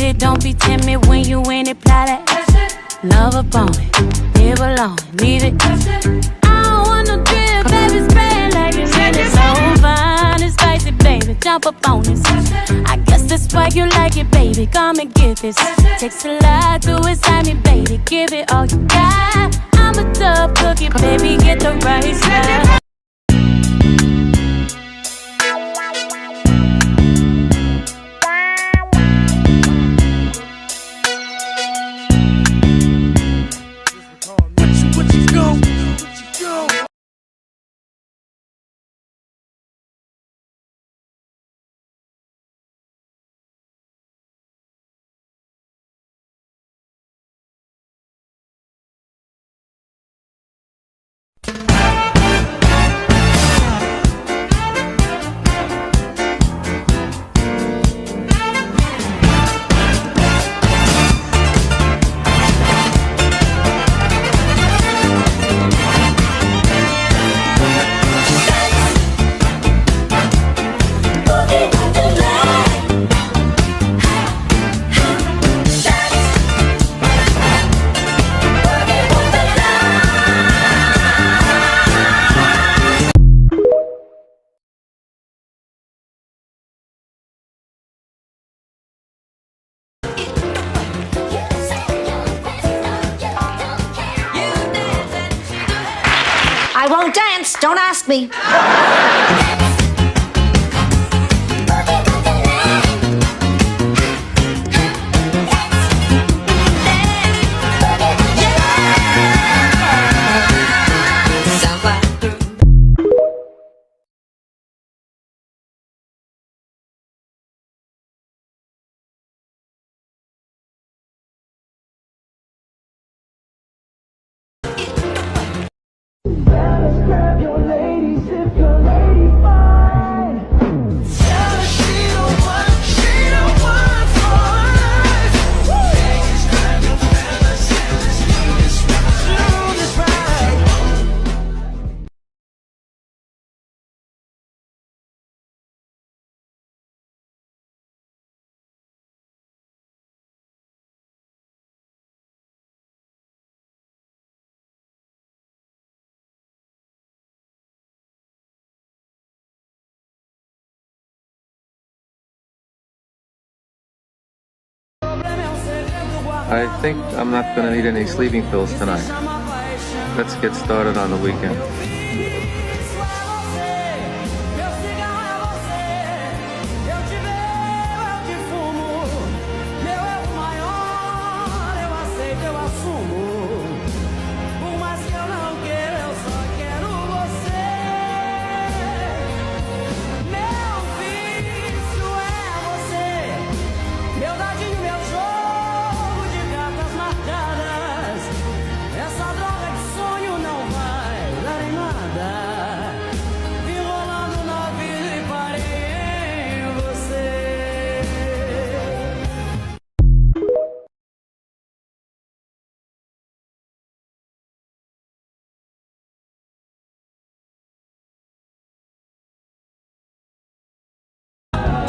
it, don't be timid when you in it, apply that. Love upon it, live alone, leave it. I don't want no drip, baby, spray it like it's really so fine and spicy, baby, jump up on this. I guess that's why you like it, baby, come and get this. Takes a lot to excite me, baby, give it all you got. I'm a tough cookie, baby, get the right stuff. I won't dance, don't ask me. I think I'm not going to need any sleeping pills tonight. Let's get started on the weekend.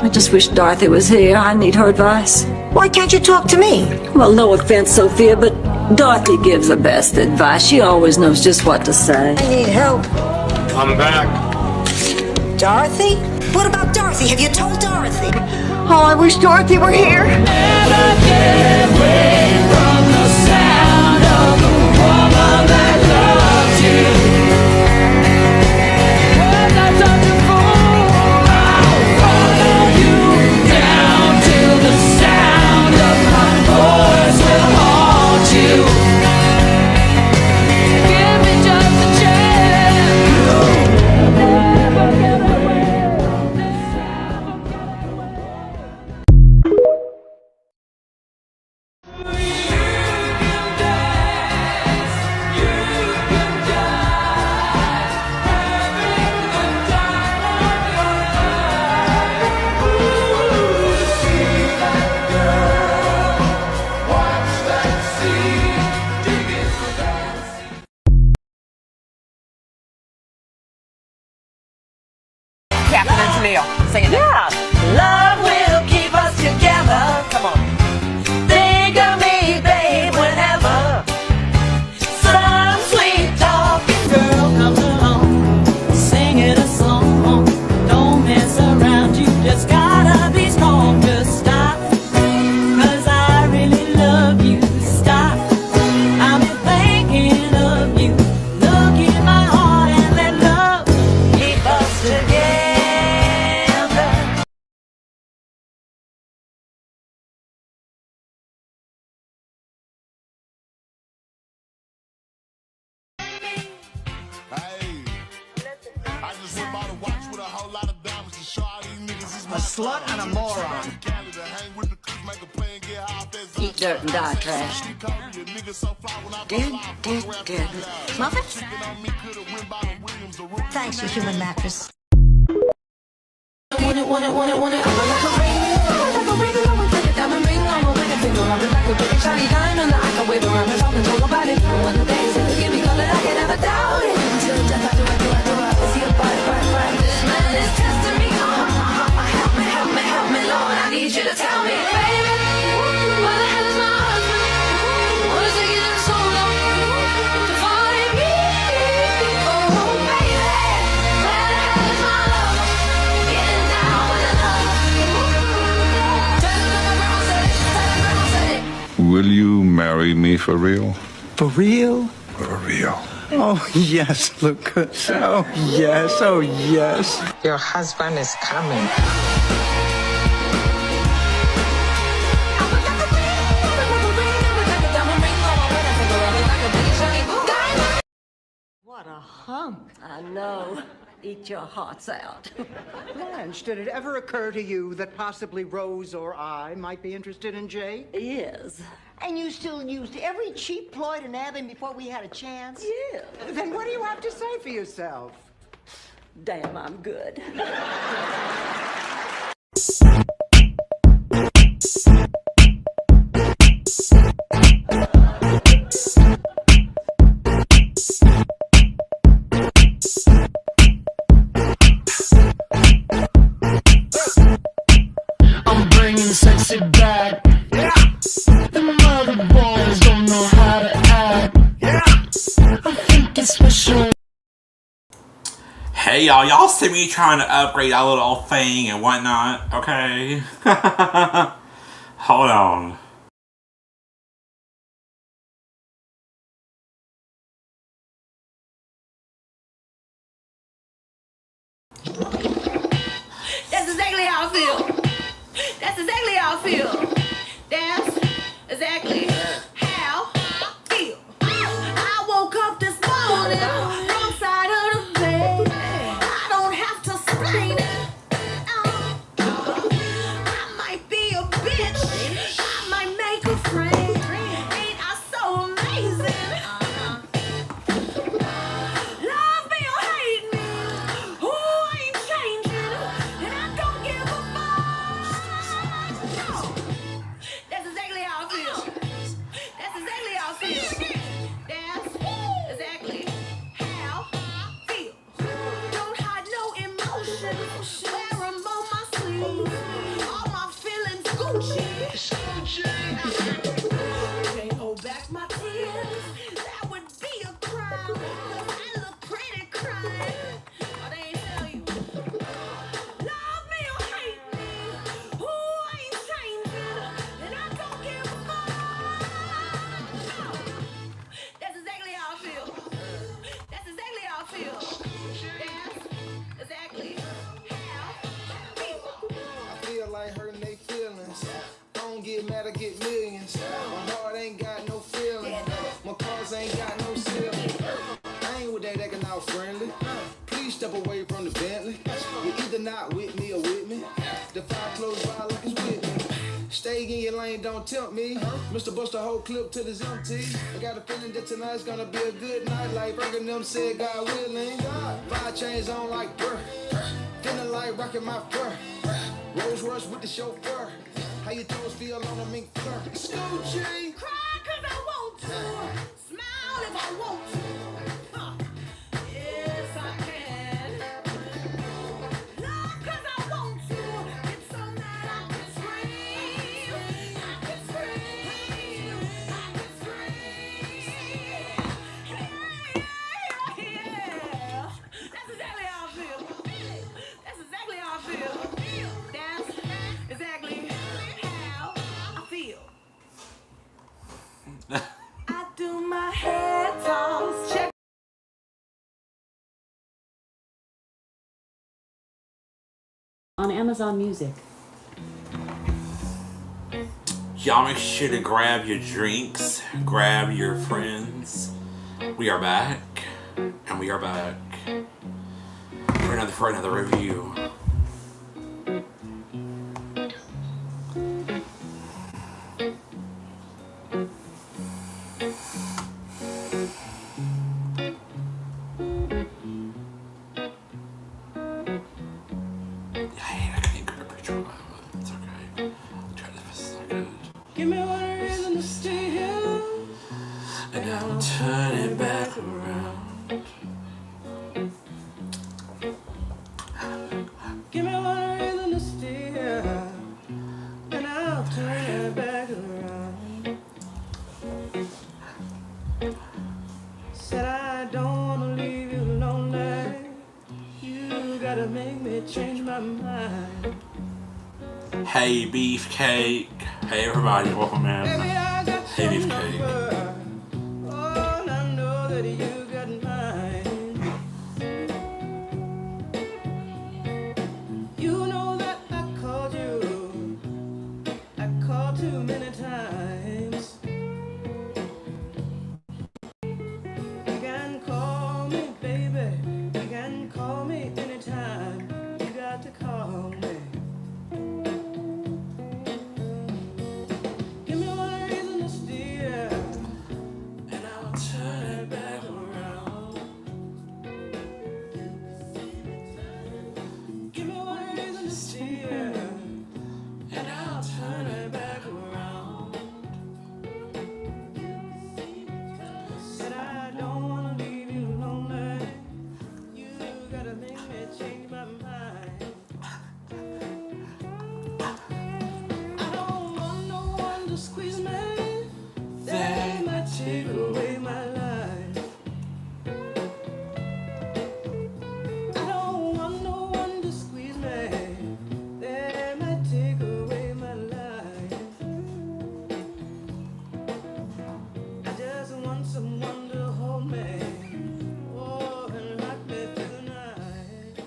I just wish Dorothy was here. I need her advice. Why can't you talk to me? Well, no offense, Sophia, but Dorothy gives the best advice. She always knows just what to say. I need help. I'm back. Dorothy? What about Dorothy? Have you told Dorothy? Oh, I wish Dorothy were here. Never get away from the sound of the woman that loves you. slut and a moron. Eat dirt and die trash. Dead. Muffins? Thanks, you human mattress. Want it, want it, want it, want it. I'm like a ring, like a ring, I'm gonna take a diamond ring, I'm gonna make a finger, I'm like a big shiny diamond that I can wave around and talk and talk about it. One of the days that give me color, I can never doubt it. Until death, I do, I see a body, right. This man is testing me, help me, help me, help me, Lord, I need you to tell me, baby, where the hell is my husband? What is taking him so long to find me? Oh, baby, where the hell is my lover? Getting down with another. Tell him I'm a say, Will you marry me for real? For real? For real. Oh, yes, Lucas. Oh, yes, oh, yes. Your husband is coming. What a hunk. I know. Eat your hearts out. Blanche, did it ever occur to you that possibly Rose or I might be interested in Jay? Yes. And you still used every cheap ploy to nab him before we had a chance? Yeah. Then what do you have to say for yourself? Damn, I'm good. I'm bringing sexy back. Yeah. The mother boys don't know how to act. Yeah. I think it's special. Hey y'all see me trying to upgrade our little thing and whatnot, okay? Hold on. That's exactly how I feel. That's exactly how I feel. That's exactly how I feel. I woke up this morning, wrong side of the bed. I don't have to explain it. I might be a bitch. I might make a friend. Ain't I so amazing? Love me or hate me. Who ain't changing? And I don't give a fuck. No. That's exactly how I feel. That's exactly how I feel. That's exactly how I feel. Don't hide no emotions. Wear 'em on my sleeve. All my feelings Gucci. Can't hold back my tears. That would be a crime. I look pretty crying. Oh, they ain't tell you. Love me or hate me. Who ain't changing? And I don't give a fuck. No. That's exactly how I feel. That's exactly how I feel. That's exactly how I feel. I feel like hurting they feelings. Don't get mad, I get millions. My heart ain't got no feeling. My cars ain't got no ceiling. I ain't with that acting out friendly. Please step away from the Bentley. You're either not with me or with me. The fire close by like it's with me. Stay in your lane, don't tempt me. Mr. Bust the whole clip till it's empty. I got a feeling that tonight's gonna be a good night. Like Bergen them said, God willing. 5 chains on like brr. Feeling like rocking my fur. Rolls Royce with the chauffeur. How your toes feel on a mink fur. Scoochie. Cry 'cause I want to. Smile if I want to. Huh. Yes, I can. Love 'cause I want to. Get so mad I can scream. I can scream. I can scream. Yeah. That's exactly how I feel. That's exactly how I feel. That's exactly how I feel. I do my head toss, check. On Amazon Music. Y'all make sure to grab your drinks, grab your friends. We are back, and we are back for another review. Give me one reason to stay here, and I'll turn it back around. Give me one reason to stay here, and I'll turn it back around. Said I don't wanna leave you lonely. You gotta make me change my mind. Hey Beefcake. Hey everybody, welcome in. Hey Beefcake. Oh, I know that you got mine. You know that I called you. I called too many times. You can call me, baby. You can call me anytime. You got to call me. Give me one reason to steer, and I'll turn it back around. Give me one reason to steer, and I'll turn it back around. Said I don't wanna leave you lonely. You gotta make me change my mind. I don't want no one to squeeze me. They might take away my life. I don't want no one to squeeze me. They might take away my life. I just want someone to hold me. Oh, and rock me through the night.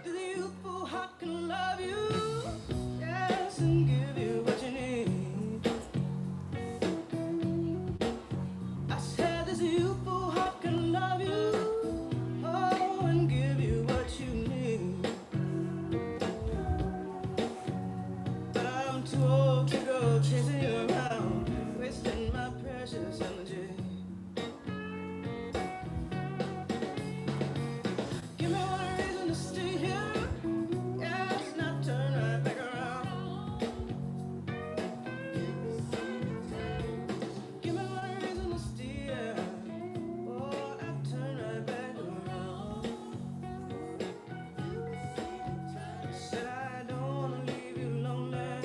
The youthful heart can love you, yes, and give you what you need. I said this youthful heart can love you, oh, and give you what you need. But I'm too old to go chasing you around, wasting my precious energy. Give me one reason to stay here, yes, not turn right back around. Give me one reason to stay here, oh, not turn right back around. Said I don't wanna leave you lonely.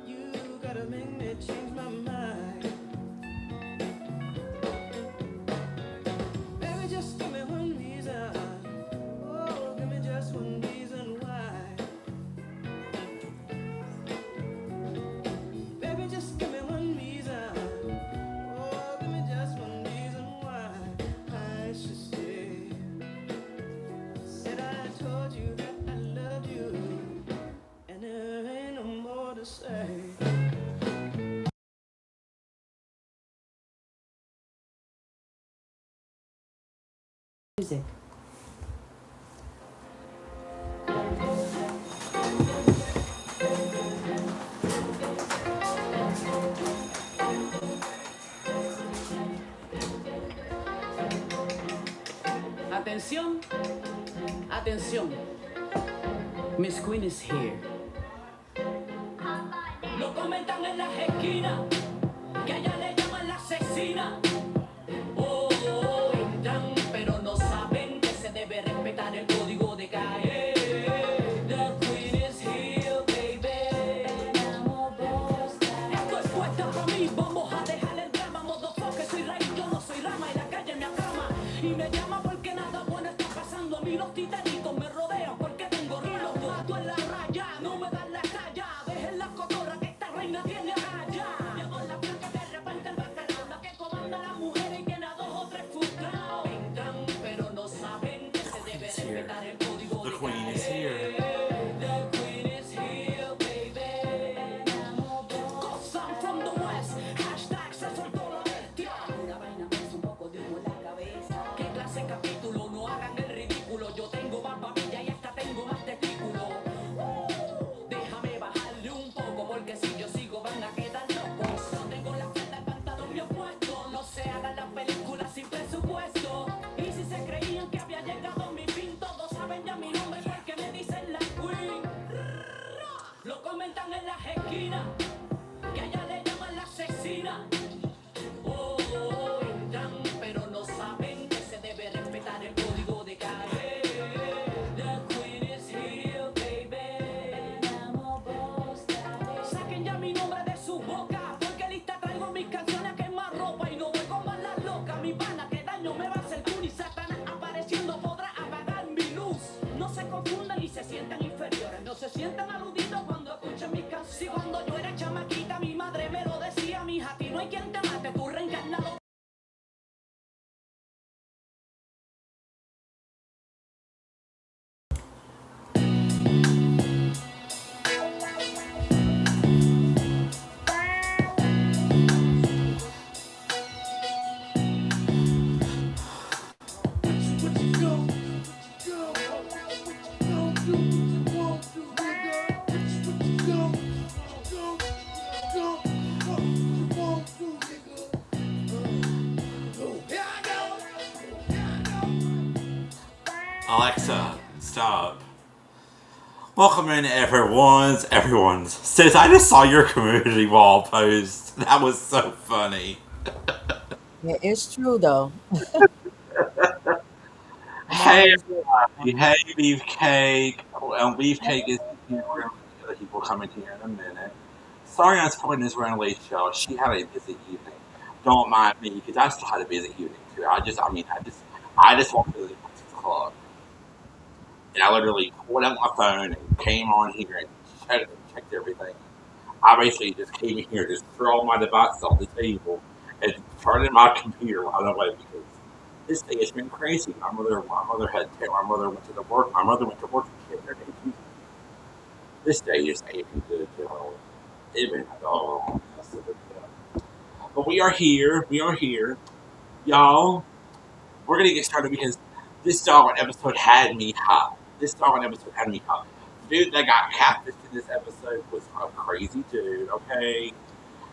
You gotta make me change my mind. Baby, just give me one reason. Oh, give me just one reason why. Baby, just give me one reason. Oh, give me just one reason why I should stay. Said I told you that I loved you, and there ain't no more to say. Music. Atención, atención. Miss Queen is here. Lo comentan en las esquinas, que allá le llaman la asesina. Oh, entran, pero no saben que se debe respetar el código de caer. The Queen is here, baby. Esto es puesta para mí, vamos a dejar el drama. Motherfucker, soy raíz, yo no soy rama, y la calle me aclama. Y me llama porque nada bueno está pasando. A mí los titanitos me rodean porque tengo rulos. Tú en la raya, no me das la talla. Dejen la cotorra que esta reina tiene raya. Llegó la placa de repente el bacalao, la que comanda la en las esquinas, que allá le llaman la asesina. Oh, oh, entran, pero no saben que se debe respetar el código de calle. The queen is here, baby. Saquen ya mi nombre de su boca, porque lista traigo mis canciones a quemar ropa y no voy con balas locas. Mi pana, que daño me va a hacer tú ni Satanás apareciendo podrá apagar mi luz. No se confundan y se sientan inferiores, no se sientan aludidos cuando escuchen mis canciones. Si cuando yo era chamaquita mi madre me lo decía, mija, a ti no hay quien te mate, tú reencarnado. Alexa, stop. Welcome in, everyone's. Sis, I just saw your community wall post. That was so funny. Yeah, it's true though. Hey, everybody. Hey, Beefcake. Beefcake is here. We're going to get other people coming here in a minute. Sorry Unspoken is running late, y'all. She had a busy evening. Don't mind me, because I still had a busy evening, too. I just walked through the 6 o'clock. And I literally pulled out my phone and came on here and checked everything. I basically just came in here, just threw all my devices on the table, and turned in my computer right away because this day has been crazy. My mother went to work. My mother went to work and she had her day Tuesday. This day just ain't been good, y'all. It's been but we are here. Y'all. We're gonna get started because this doggone episode had me hot. The dude that got catfished in this episode was a crazy dude, okay?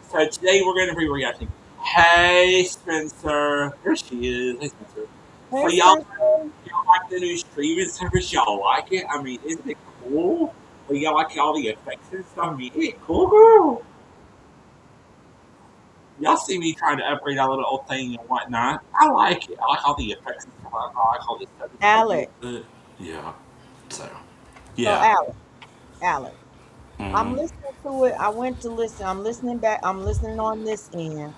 So today we're going to be reacting. Hey, Spencer. Here she is. Hey, Spencer. Hey, So y'all like the new streaming service? Y'all like it? I mean, isn't it cool? But y'all like all the effects and stuff? I mean, isn't it cool, girl? Y'all see me trying to upgrade our little old thing and whatnot. I like it. I like all the effects and stuff. I like all this stuff. Alec. Yeah. So, So yeah. Alec. I'm listening to it. I went to listen. I'm listening back. I'm listening on this end.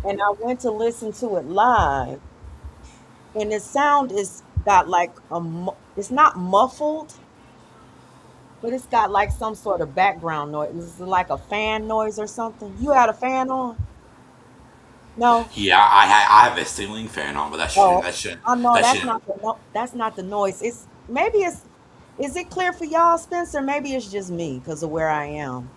And I went to listen to it live. And the sound is got like it's not muffled, but it's got like some sort of background noise. It's like a fan noise or something. You had a fan on? No. Yeah, I have a ceiling fan on, but that Oh, shouldn't. I know That that's shouldn't. not the no, that's not the noise. Maybe it's is it clear for y'all, Spencer? Maybe it's just me because of where I am.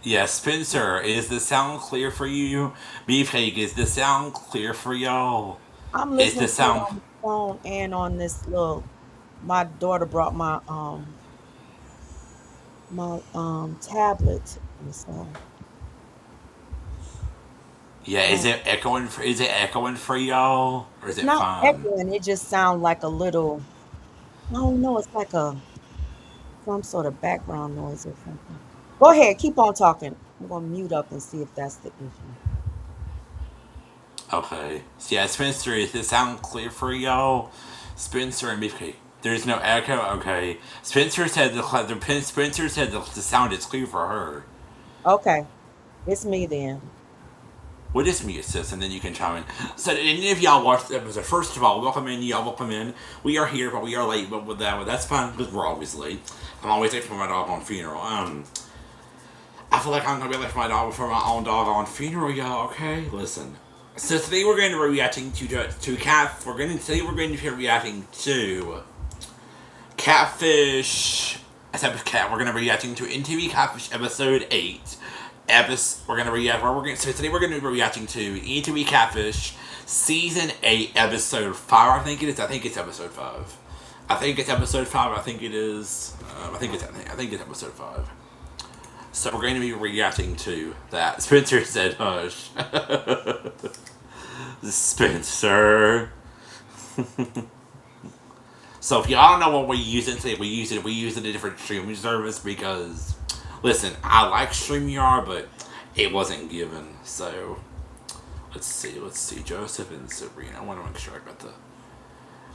Yeah, Spencer, is the sound clear for you? Beefcake, is the sound clear for y'all? I'm Is listening the to it sound? on the phone and on this little. My daughter brought my tablet, and so Yeah, is um, it echoing? Is it echoing for y'all, or is it's it not fine? echoing. It just sounds like a little. I don't know. It's like some sort of background noise or something. Go ahead, keep on talking. I'm gonna mute up and see if that's the issue. Okay. So yeah, Spencer, is the sound clear for y'all? Spencer and Beefcake. There's no echo. Okay. Spencer said the sound is clear for her. Okay, it's me then. What is me, sis? And then you can chime in. So, did any of y'all watch the episode? First of all, welcome in, y'all. Welcome in. We are here, but we are late. But that's fine because we're always late. I'm always late for my doggone funeral. I feel like I'm gonna be late for my own doggone funeral, y'all. Okay, listen. So today we're going to be reacting to cat. Today we're going to be reacting to Catfish. We're going to be reacting to NTV Catfish episode 8. So today we're going to be reacting to NTV Catfish season 8 episode 5. I think it is. I think it's episode 5. I think it's episode 5. I think it is. I think it's episode 5. So we're going to be reacting to that. Spencer said, "Hush." Spencer. So if y'all don't know what we're using today, we use a different streaming service because, listen, I like StreamYard, but it wasn't given. So let's see, Joesph and Sabrina. I want to make sure I got the.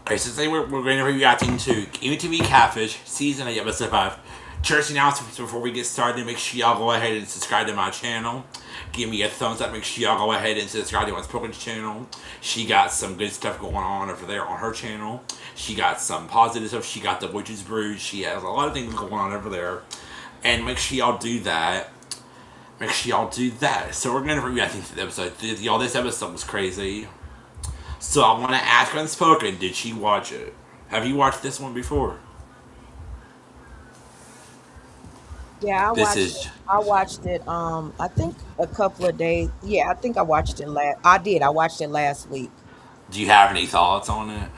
Okay, so today we're going to be reacting to MTV Catfish Season 8, Episode 5. Church announcements before we get started. Make sure y'all go ahead and subscribe to my channel. Give me a thumbs up. Make sure y'all go ahead and subscribe to Unspoken's channel. She got some good stuff going on over there on her channel. She got some positive stuff. She got the Witch's Brew. She has a lot of things going on over there. And make sure y'all do that. Make sure y'all do that. So we're going to be reacting to the episode. Y'all, this episode was crazy. So I want to ask Unspoken, did she watch it? Have you watched this one before? Yeah, I watched it. I think a couple of days. Yeah, I think I watched it I watched it last week. Do you have any thoughts on it?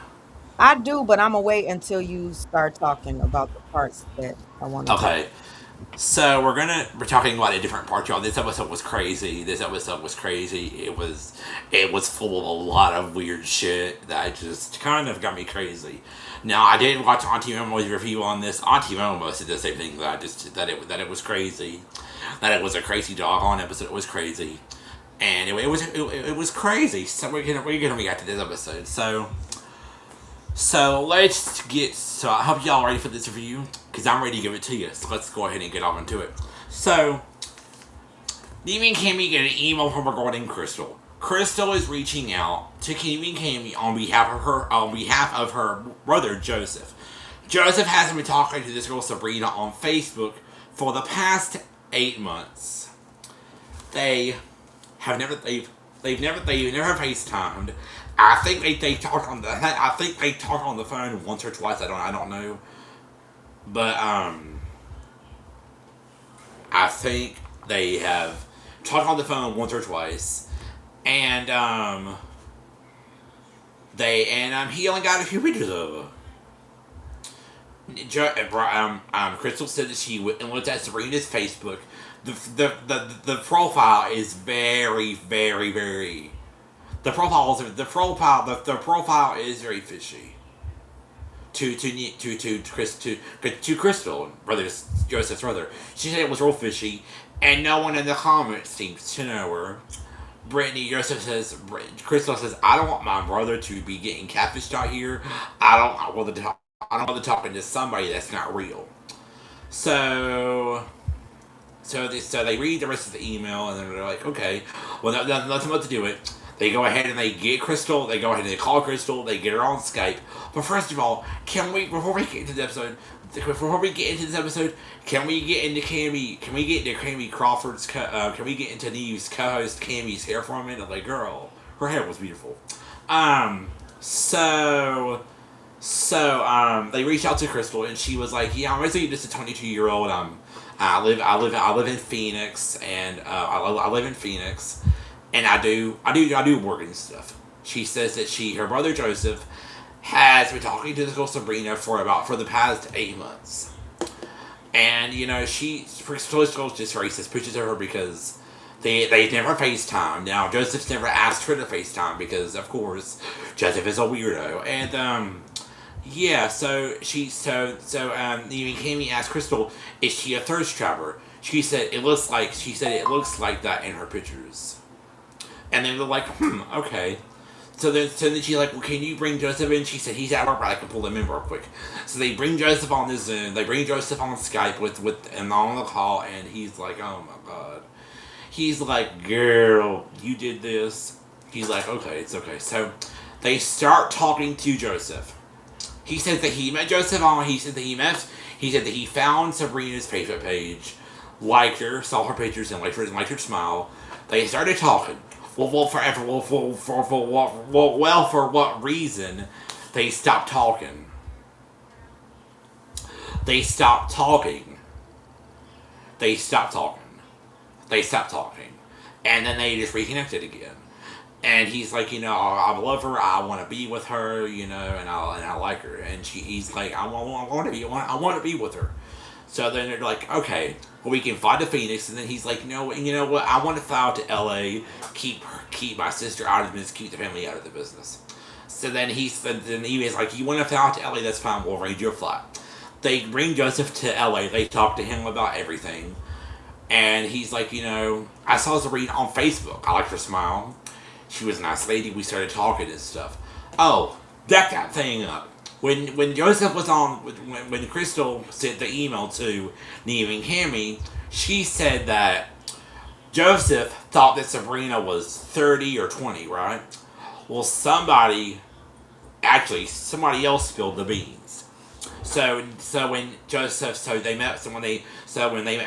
I do, but I'm gonna wait until you start talking about the parts that I want to. Okay. So we're talking about a different part, y'all. This episode was crazy. It was full of a lot of weird shit that just kind of got me crazy. Now I did watch Auntie Momo's review on this. Auntie Momo said the same thing that it was crazy, that it was a crazy doggone episode. It was crazy, and it was crazy. So we're gonna react to this episode. So let's get. So I hope y'all ready for this review because I'm ready to give it to you. So let's go ahead and get off into it. So, Neve and Cammy get an email from regarding Crystal. Crystal is reaching out to Neve and Cammy on behalf of her brother Joesph. Joesph has been talking to this girl Sabrina on Facebook for the past 8 months. They've never FaceTimed. I think they talked on the phone once or twice. I don't know, but I think they have talked on the phone once or twice, and he only got a few pictures of her. Crystal said that she went and looked at Sabrina's Facebook. The profile is very. The profile is very fishy. To Crystal, Joseph's brother. She said it was real fishy, and no one in the comments seems to know her. Crystal says, I don't want my brother to be getting catfished out here. I don't want to talking to somebody that's not real. So they read the rest of the email, and then they're like, okay, well, nothing but to do it. They go ahead and they get Crystal. They go ahead and they call Crystal. They get her on Skype. But first of all, before we get into this episode, can we get into Cammy? Can we get into Cammy Crawford's? Can we get into Neve's co-host Cammy's hair for a minute? Like, girl, her hair was beautiful. They reached out to Crystal, and she was like, "Yeah, I'm basically just a 22-year-old. I live in Phoenix, and I live in Phoenix." And I do work and stuff. She says that her brother Joesph has been talking to this girl Sabrina for the past 8 months. And, Crystal just very suspicious of her because they've never FaceTimed. Now, Joseph's never asked her to FaceTime because, of course, Joesph is a weirdo. And, Neve Cammy asked Crystal, is she a thirst trapper? She said it looks like that in her pictures. And then they're like, okay. So then she's like, well, can you bring Joesph in? She said, he's at work, but I can pull him in real quick. So they bring Joesph on the Zoom. They bring Joesph on Skype and on the call, and he's like, oh my God. He's like, girl, you did this. He's like, okay, it's okay. So they start talking to Joesph. He says that he met Joesph he said that he found Sabrina's Facebook page, liked her, saw her pictures, and liked her smile. They started talking. For what reason they stopped talking? They stopped talking. And then they just reconnected again. And he's like, I love her, I want to be with her, and I like her. And he's like, I want to be with her. So then they're like, okay, well, we can fly to Phoenix. And then he's like, you know what? I want to fly out to LA, keep my sister out of the business, keep the family out of the business. So then he was like, you want to fly out to LA, that's fine, we'll arrange your flight. They bring Joesph to LA, they talk to him about everything. And he's like, I saw Sabrina on Facebook. I liked her smile. She was a nice lady. We started talking and stuff. Oh, that thing up. When Joesph was on, when Crystal sent the email to Neve and Cammy, she said that Joesph thought that Sabrina was 30 or 20, right? Well, somebody else spilled the beans. So when they met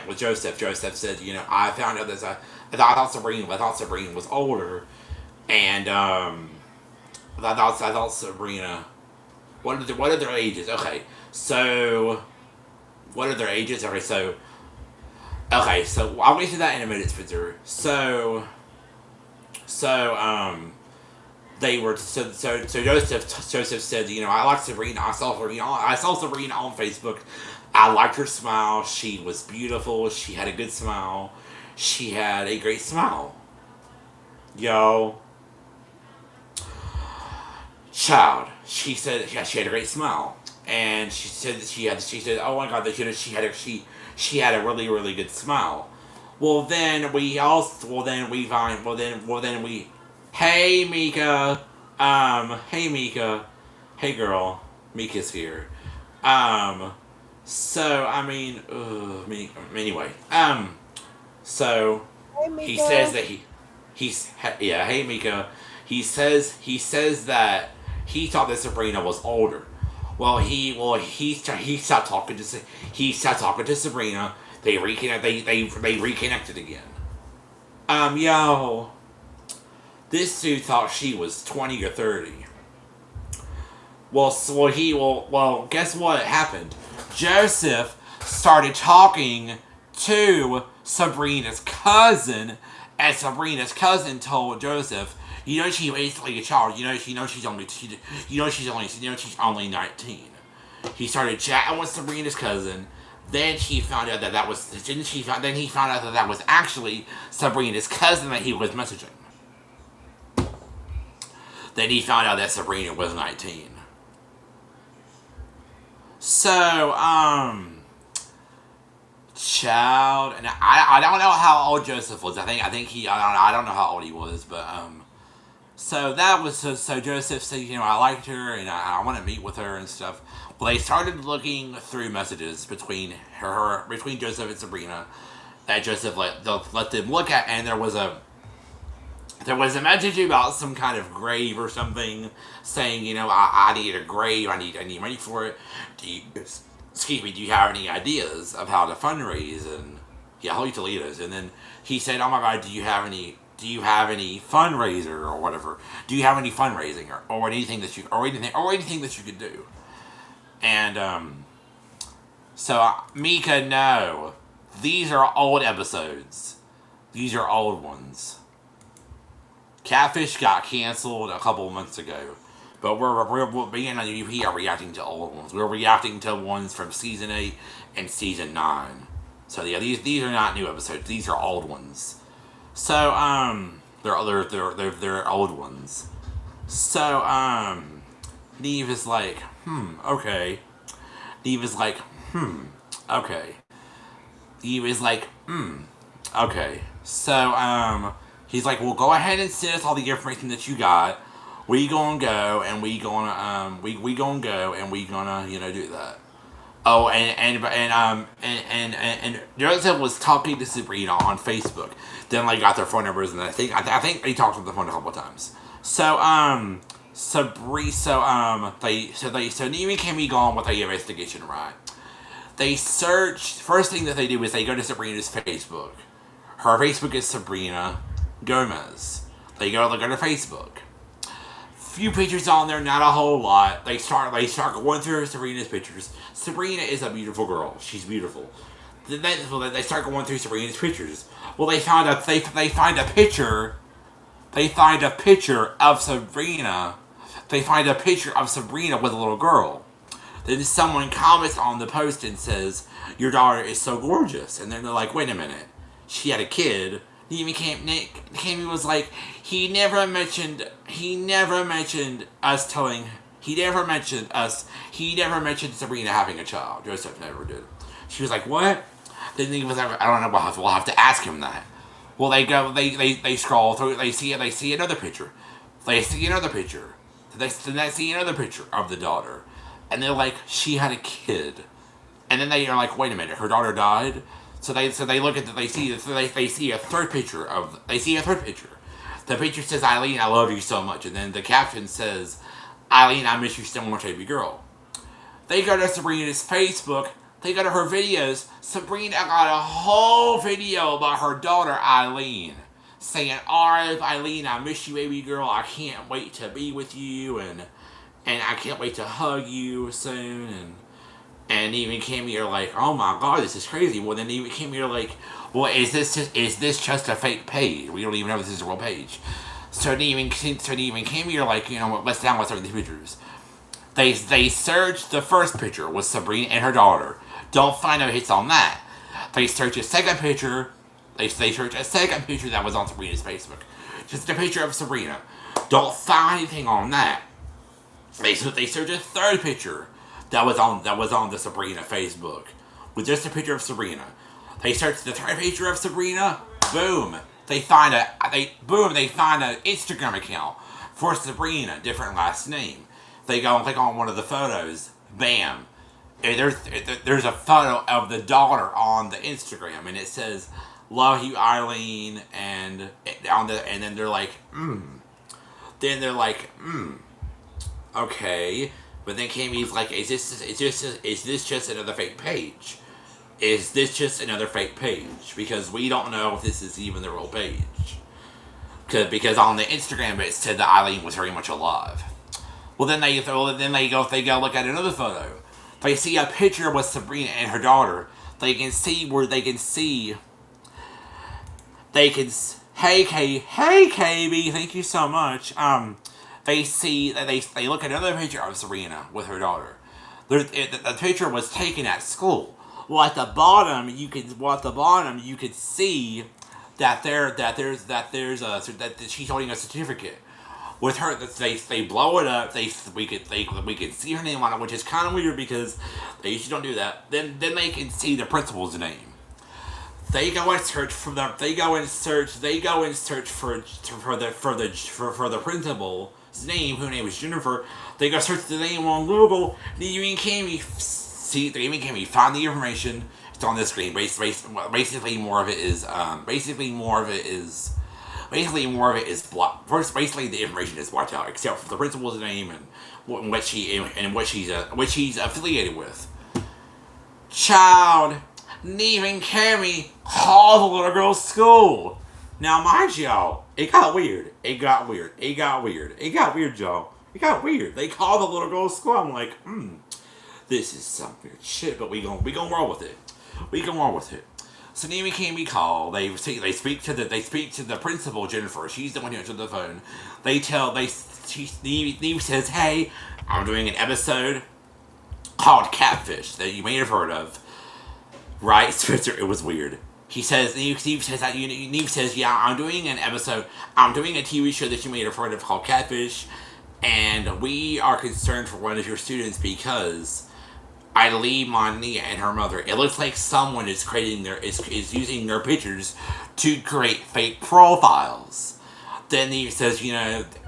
with Joesph said, I found out that I thought Sabrina was older, and I thought Sabrina. What are their ages? Okay, so what are their ages? Okay, so I'll get to that in a minute, Spencer. They were Joesph said, I like Sabrina. I saw Sabrina on Facebook. I liked her smile. She was beautiful. She had a good smile. She had a great smile. Yo. Child. She said she had a great smile. And she said, oh my God, she had a really, really good smile. Hey Mika. Hey Mika. Hey girl. Mika's here. Anyway. So Hey, he says that hey Mika. He says that he thought that Sabrina was older. He stopped talking to Sabrina. They reconnected again. Yo. This dude thought she was 20 or 30. Guess what happened? Joesph started talking to Sabrina's cousin, and Sabrina's cousin told Joesph, she's basically a child. She's only 19. He started chatting with Sabrina's cousin. Then he found out that was actually Sabrina's cousin that he was messaging. Then he found out that Sabrina was 19. So, child, and I don't know how old Joesph was. I don't know how old he was, but so that was so Joesph said, I liked her and I want to meet with her and stuff. Well, they started looking through messages between Joesph and Sabrina that Joesph let them look at, and there was a message about some kind of grave or something, saying, I need a grave, I need money for it. Do you have any ideas of how to fundraise? And yeah, holy Toledo's. And then he said, oh my God, do you have any fundraiser or whatever? Do you have any fundraising or anything that you could do? And so Mika, no, these are old episodes. These are old ones. Catfish got canceled a couple of months ago, but we're being on UP are reacting to old ones. We're reacting to ones from season 8 and season 9. So yeah, these are not new episodes. These are old ones. So they're old ones. So Neve is like, okay. Neve is like, okay. Neve is like, okay. So he's like, well, go ahead and send us all the information that you got. We gonna go and we gonna do that. Oh, and Joesph was talking to Sabrina on Facebook. Then they got their phone numbers, and I think they talked on the phone a couple of times. So Neve and Cammy go on with the investigation, right? They search. First thing that they do is they go to Sabrina's Facebook. Her Facebook is Sabrina Gomez. They go to Facebook. Few pictures on there, not a whole lot. They start going through Sabrina's pictures. Sabrina is a beautiful girl. She's beautiful. They start going through Sabrina's pictures. Well, they find a picture. They find a picture of Sabrina. They find a picture of Sabrina with a little girl. Then someone comments on the post and says, "Your daughter is so gorgeous." And then they're like, "Wait a minute. She had a kid. Even Cammy was like, he never mentioned Sabrina having a child. Joesph never did. She was like, what? Then he was like, I don't know, we'll have to ask him that. Well, they scroll through, they see another picture. They see another picture of the daughter. And they're like, she had a kid. And then they are like, wait a minute, her daughter died? So they look at they see a third picture. The picture says, Eileen, I love you so much. And then the caption says, Eileen, I miss you so much, baby girl. They go to Sabrina's Facebook. They go to her videos. Sabrina got a whole video about her daughter, Eileen. Saying, Eileen, I miss you, baby girl. I can't wait to be with you. And I can't wait to hug you soon. And even Cammy are like, oh my god, this is crazy. Well, then even Cammy are like, well, is this just a fake page? We don't even know if this is a real page. So even Cammy are like, you know what, let's download these pictures. They searched the first picture with Sabrina and her daughter. Don't find no hits on that. They search a second picture. They search a second picture that was on Sabrina's Facebook. Just a picture of Sabrina. Don't find anything on that. They search a third picture that was on the Sabrina Facebook with just a picture of Sabrina. They search the third picture of Sabrina. Boom. They find an Instagram account for Sabrina, different last name. They go and click on one of the photos. Bam. And there's a photo of the daughter on the Instagram, and it says, "Love you, Eileen," and then they're like, okay. But then Cammy's like, is this just another fake page? Is this just another fake page? Because we don't know if this is even the real page. Because on the Instagram it said that Eileen was very much alive. Well, then they go look at another photo. They see a picture with Sabrina and her daughter. Hey KB, thank you so much. They look at another picture of Sabrina with her daughter. The picture was taken at school. Well, at the bottom you could see that she's holding a certificate with her. They blow it up. We can see her name on it, which is kind of weird because they usually don't do that. Then they can see the principal's name. They go and search for the principal's name, whose name is Jennifer. They go search the name on Google. They even can't find the information. It's on the screen. Basically, more of it is blocked. First, basically, the information is blocked out, except for the principal's name and what she's affiliated with. Child, even Cammy called the little girl's school. Now, mind y'all, it got weird, y'all. It got weird. They called the little girl's school. I'm like, this is some weird shit, but we gonna roll with it. So Neve can be called. They speak to the principal, Jennifer. She's the one who answered the phone. Neve says, "Hey, I'm doing an episode called CATFISH that you may have heard of, right, Spencer?" It was weird. Neve says, "Yeah, I'm doing an episode. I'm doing a TV show that you may have heard of called CATFISH, and we are concerned for one of your students because Eileen, Monia, and her mother. It looks like someone is is using their pictures to create fake profiles." Then he says,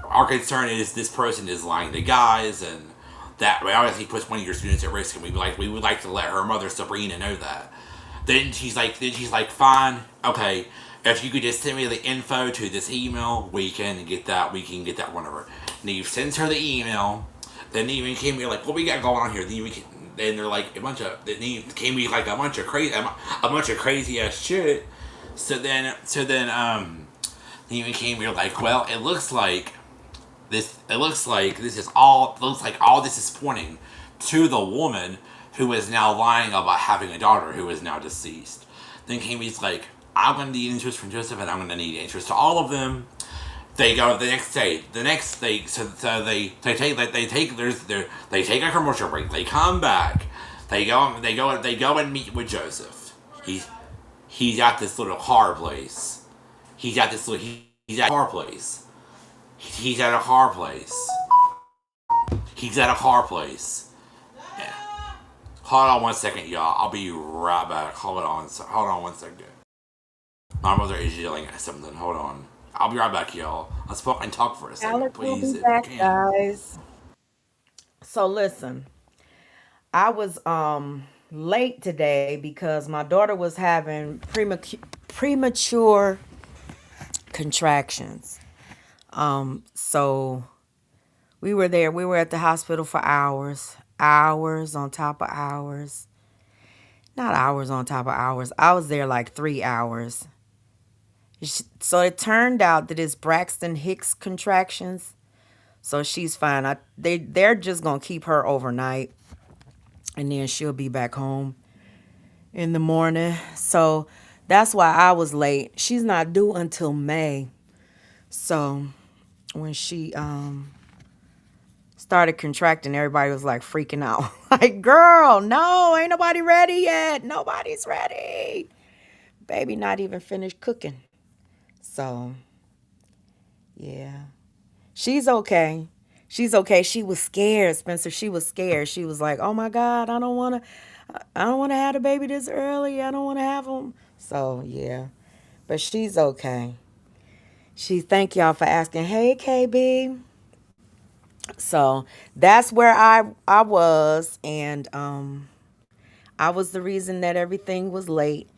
our concern is this person is lying to guys, and that obviously puts one of your students at risk, and we would like to let her mother, Sabrina, know that. Then she's like, fine, okay, if you could just send me the info to this email, we can get that whenever. Neve sends her the email. Then Neve and Kimmy are like, what we got going on here? Then they're like a bunch of crazy ass shit. So then Neve and Kimmy are like, well, it looks like all this is pointing to the woman who is now lying about having a daughter who is now deceased. Then Kimmy's like, I'm gonna need interest from Joesph, and I'm gonna need interest to all of them. They go the next day. So they take a commercial break. They come back. They go and meet with Joesph. He's at this little car place. He's at this. He's at a car place. He's at a car place. He's at a car place. Yeah. Hold on 1 second, y'all. I'll be right back. Hold on 1 second. My mother is yelling at something. Hold on. I'll be right back, y'all. Unspoken, talk for a second, Alec will please, be if you back, can. guys. So listen, I was late today because my daughter was having premature contractions. So we were there. We were at the hospital for hours on top of hours. Not hours on top of hours. I was there like 3 hours. So it turned out that it's Braxton Hicks contractions. So she's fine. They're just gonna keep her overnight, and then she'll be back home in the morning. So that's why I was late. She's not due until May. So when she started contracting, everybody was like freaking out. Like, girl, no, ain't nobody ready yet. Nobody's ready. Baby not even finished cooking. So yeah. She's okay. She's okay. She was scared, Spencer. She was scared. She was like, "Oh my God, I don't want to have the baby this early. I don't want to have him." So, yeah. But she's okay. Thank y'all for asking. Hey, KB. So, that's where I was, and I was the reason that everything was late.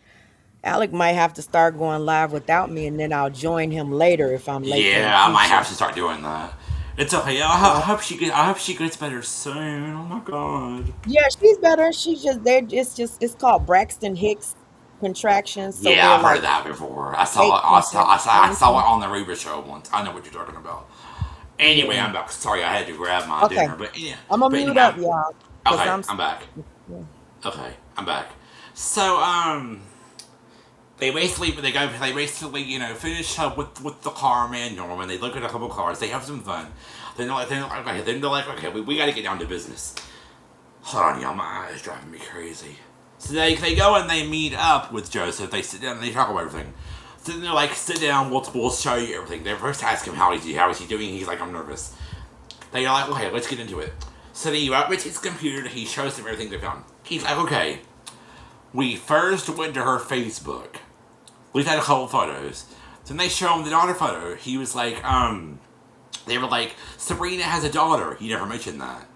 Alec might have to start going live without me, and then I'll join him later if I'm late for the Yeah, I might have future. to start doing that. It's okay. I hope she gets better soon. Oh my god. Yeah, she's better. It's called Braxton Hicks contractions. So Yeah, they're I've heard of like that before. I saw fake it. I saw it contractions. on the Reba show once. I know what you're talking about. Anyway, Yeah. I'm back. Sorry, I had to grab my Okay. dinner, but yeah. I'm gonna But mute anyway, up, y'all, because okay, I'm back. yeah. Okay, I'm back. So they basically finish up with the car man Norman. They look at a couple cars. They have some fun. They're like okay, we got to get down to business. Hold on, y'all. My eye is driving me crazy. So they go and they meet up with Joesph. They sit down and they talk about everything. So then they're like, sit down, we'll show you everything. They first ask him how is he doing. He's like, I'm nervous. They're like, okay, let's get into it. So they up with his computer. He shows them everything they found. He's like, okay. We first went to her Facebook. We've had a couple photos. Then they show him the daughter photo. He was like, they were like, Sabrina has a daughter. He never mentioned that.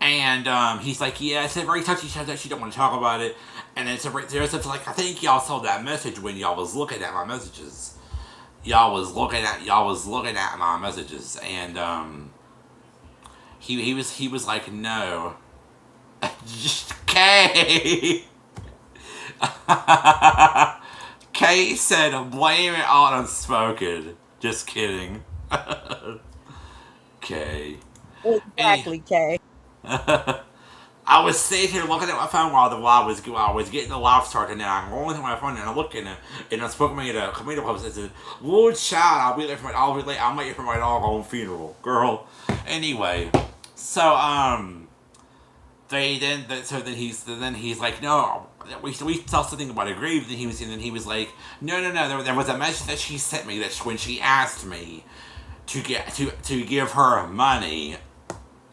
And he's like, yeah, it's a very touchy subject. She don't want to talk about it. And then Joseph's like, I think y'all saw that message when y'all was looking at my messages. Y'all was looking at my messages. And he was like, no. Kay. Kay said, blame it on Unspoken. Just kidding. Kay. Exactly, Kay. I was sitting here looking at my phone while I was getting the live started, and I'm rolling through my phone and I'm looking and Unspoken made a comedian post that said, "Lord child, I'm waiting for my doggone funeral, girl." Anyway, so then he's like, no, we saw something about a grave. Then he was like, no. There was a message that she sent me that when she asked me to give her money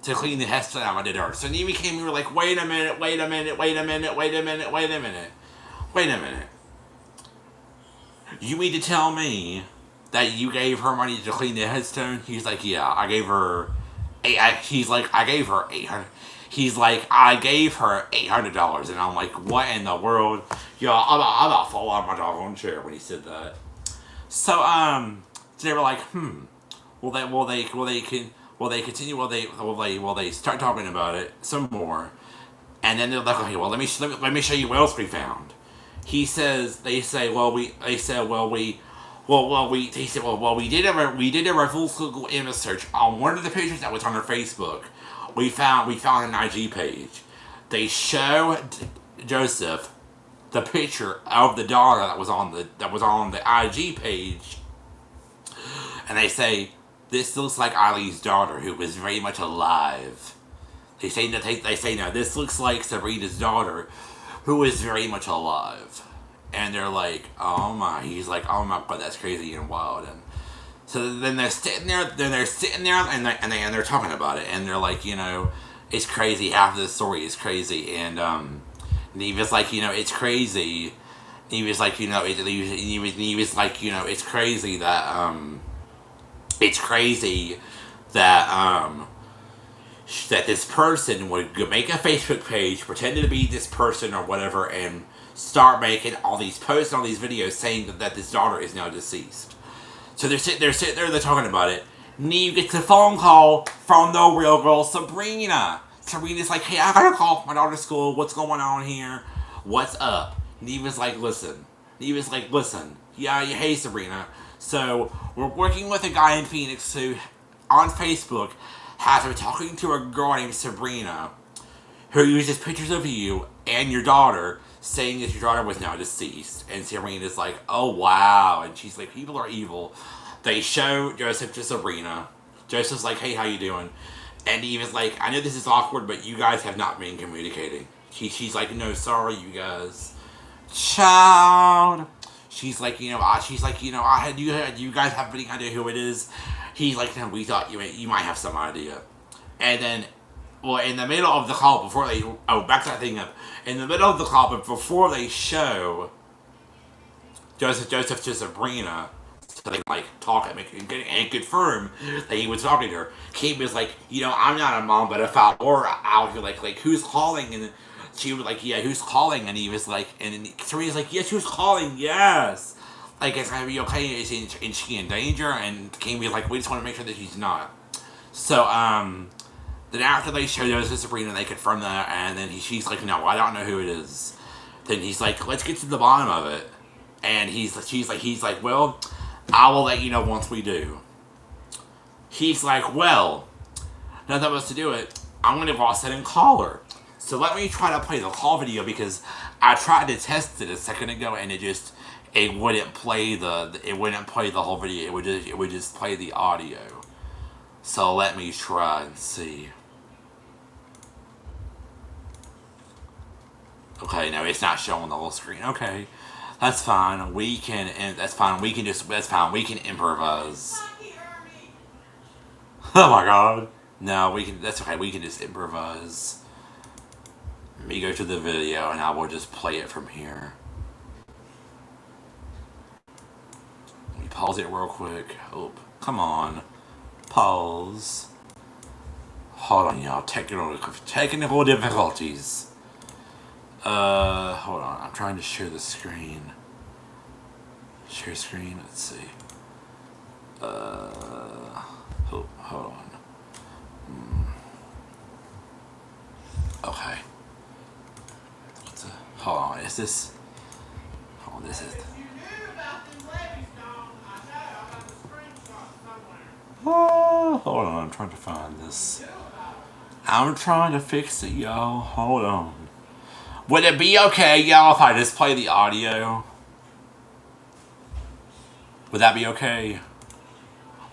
to clean the headstone out of my daughter. So then we were like, wait a minute. You mean to tell me that you gave her money to clean the headstone? He's like, yeah, I gave her. He's like, I gave her $800. He's like, I gave her $800, and I'm like, what in the world? Yo, I'm about to fall out of my doggone chair when he said that. So they were like, will they start talking about it some more, and then they're like, okay, well, let me show you what else we found. They say, we did a reverse Google image search on one of the pictures that was on her Facebook. We found an IG page. They show Joesph the picture of the daughter that was on the IG page, and they say, this looks like Eileen's daughter, who was very much alive. They say no, this looks like Sabrina's daughter, who is very much alive. And they're like, oh my, he's like, oh my god, that's crazy and wild. And so then they're sitting there, and they're talking about it, and they're like, you know, it's crazy. Half of the story is crazy, and he was like, you know, it's crazy. He was like, you know, he was like, you know, it's crazy that that this person would make a Facebook page, pretend to be this person or whatever, and start making all these posts and all these videos saying that this daughter is now deceased. So they're sitting there, they're talking about it. And then you get the phone call from the real girl, Sabrina. Sabrina's like, hey, I gotta call my daughter's school. What's going on here? What's up? And he was like, listen. Yeah, hey, Sabrina. So we're working with a guy in Phoenix who, on Facebook, has been talking to a girl named Sabrina, who uses pictures of you and your daughter, saying that your daughter was now deceased. And Sabrina's like, oh wow. And she's like, people are evil. They show Joesph to Sabrina. Joseph's like, hey, how you doing? And he was like, I know this is awkward, but you guys have not been communicating. She's like, no, sorry, you guys. Child. She's like, you you guys have any idea who it is? He's like, no, we thought you might have some idea. And then, well, in the middle of the call, before they, back that thing up. In the middle of the call, but before they show Joesph to Sabrina, so they can, like, talk and confirm that he was talking to her, Kate was like, you know, I'm not a mom, but if I were out here, like, who's calling? And she was like, yeah, who's calling? And he was like, and Serena's like, yes, who's calling? Yes. Like, it's gonna be okay. Is she in danger? And Kate was like, we just want to make sure that she's not. So, then after they show those to Sabrina, they confirm that, and then she's like, no, I don't know who it is. Then he's like, let's get to the bottom of it. And he's like, well, I will let you know once we do. He's like, well, now that was to do it, I'm going to go outside and call her. So let me try to play the call video, because I tried to test it a second ago, and it wouldn't play the whole video. It would just play the audio. So let me try and see. Okay, no, it's not showing the whole screen. Okay, that's fine. That's fine. We can improvise. Oh my god. No, that's okay. We can just improvise. Let me go to the video, and I will just play it from here. Let me pause it real quick. Oh, come on. Pause. Hold on, y'all. Technical difficulties. Hold on. I'm trying to share the screen. Share screen. Let's see. Hold on. Okay. Hold on. Is this? Oh, this is. Oh, hold on. I'm trying to find this. I'm trying to fix it, y'all. Hold on. Would it be okay, y'all, if I just play the audio? Would that be okay?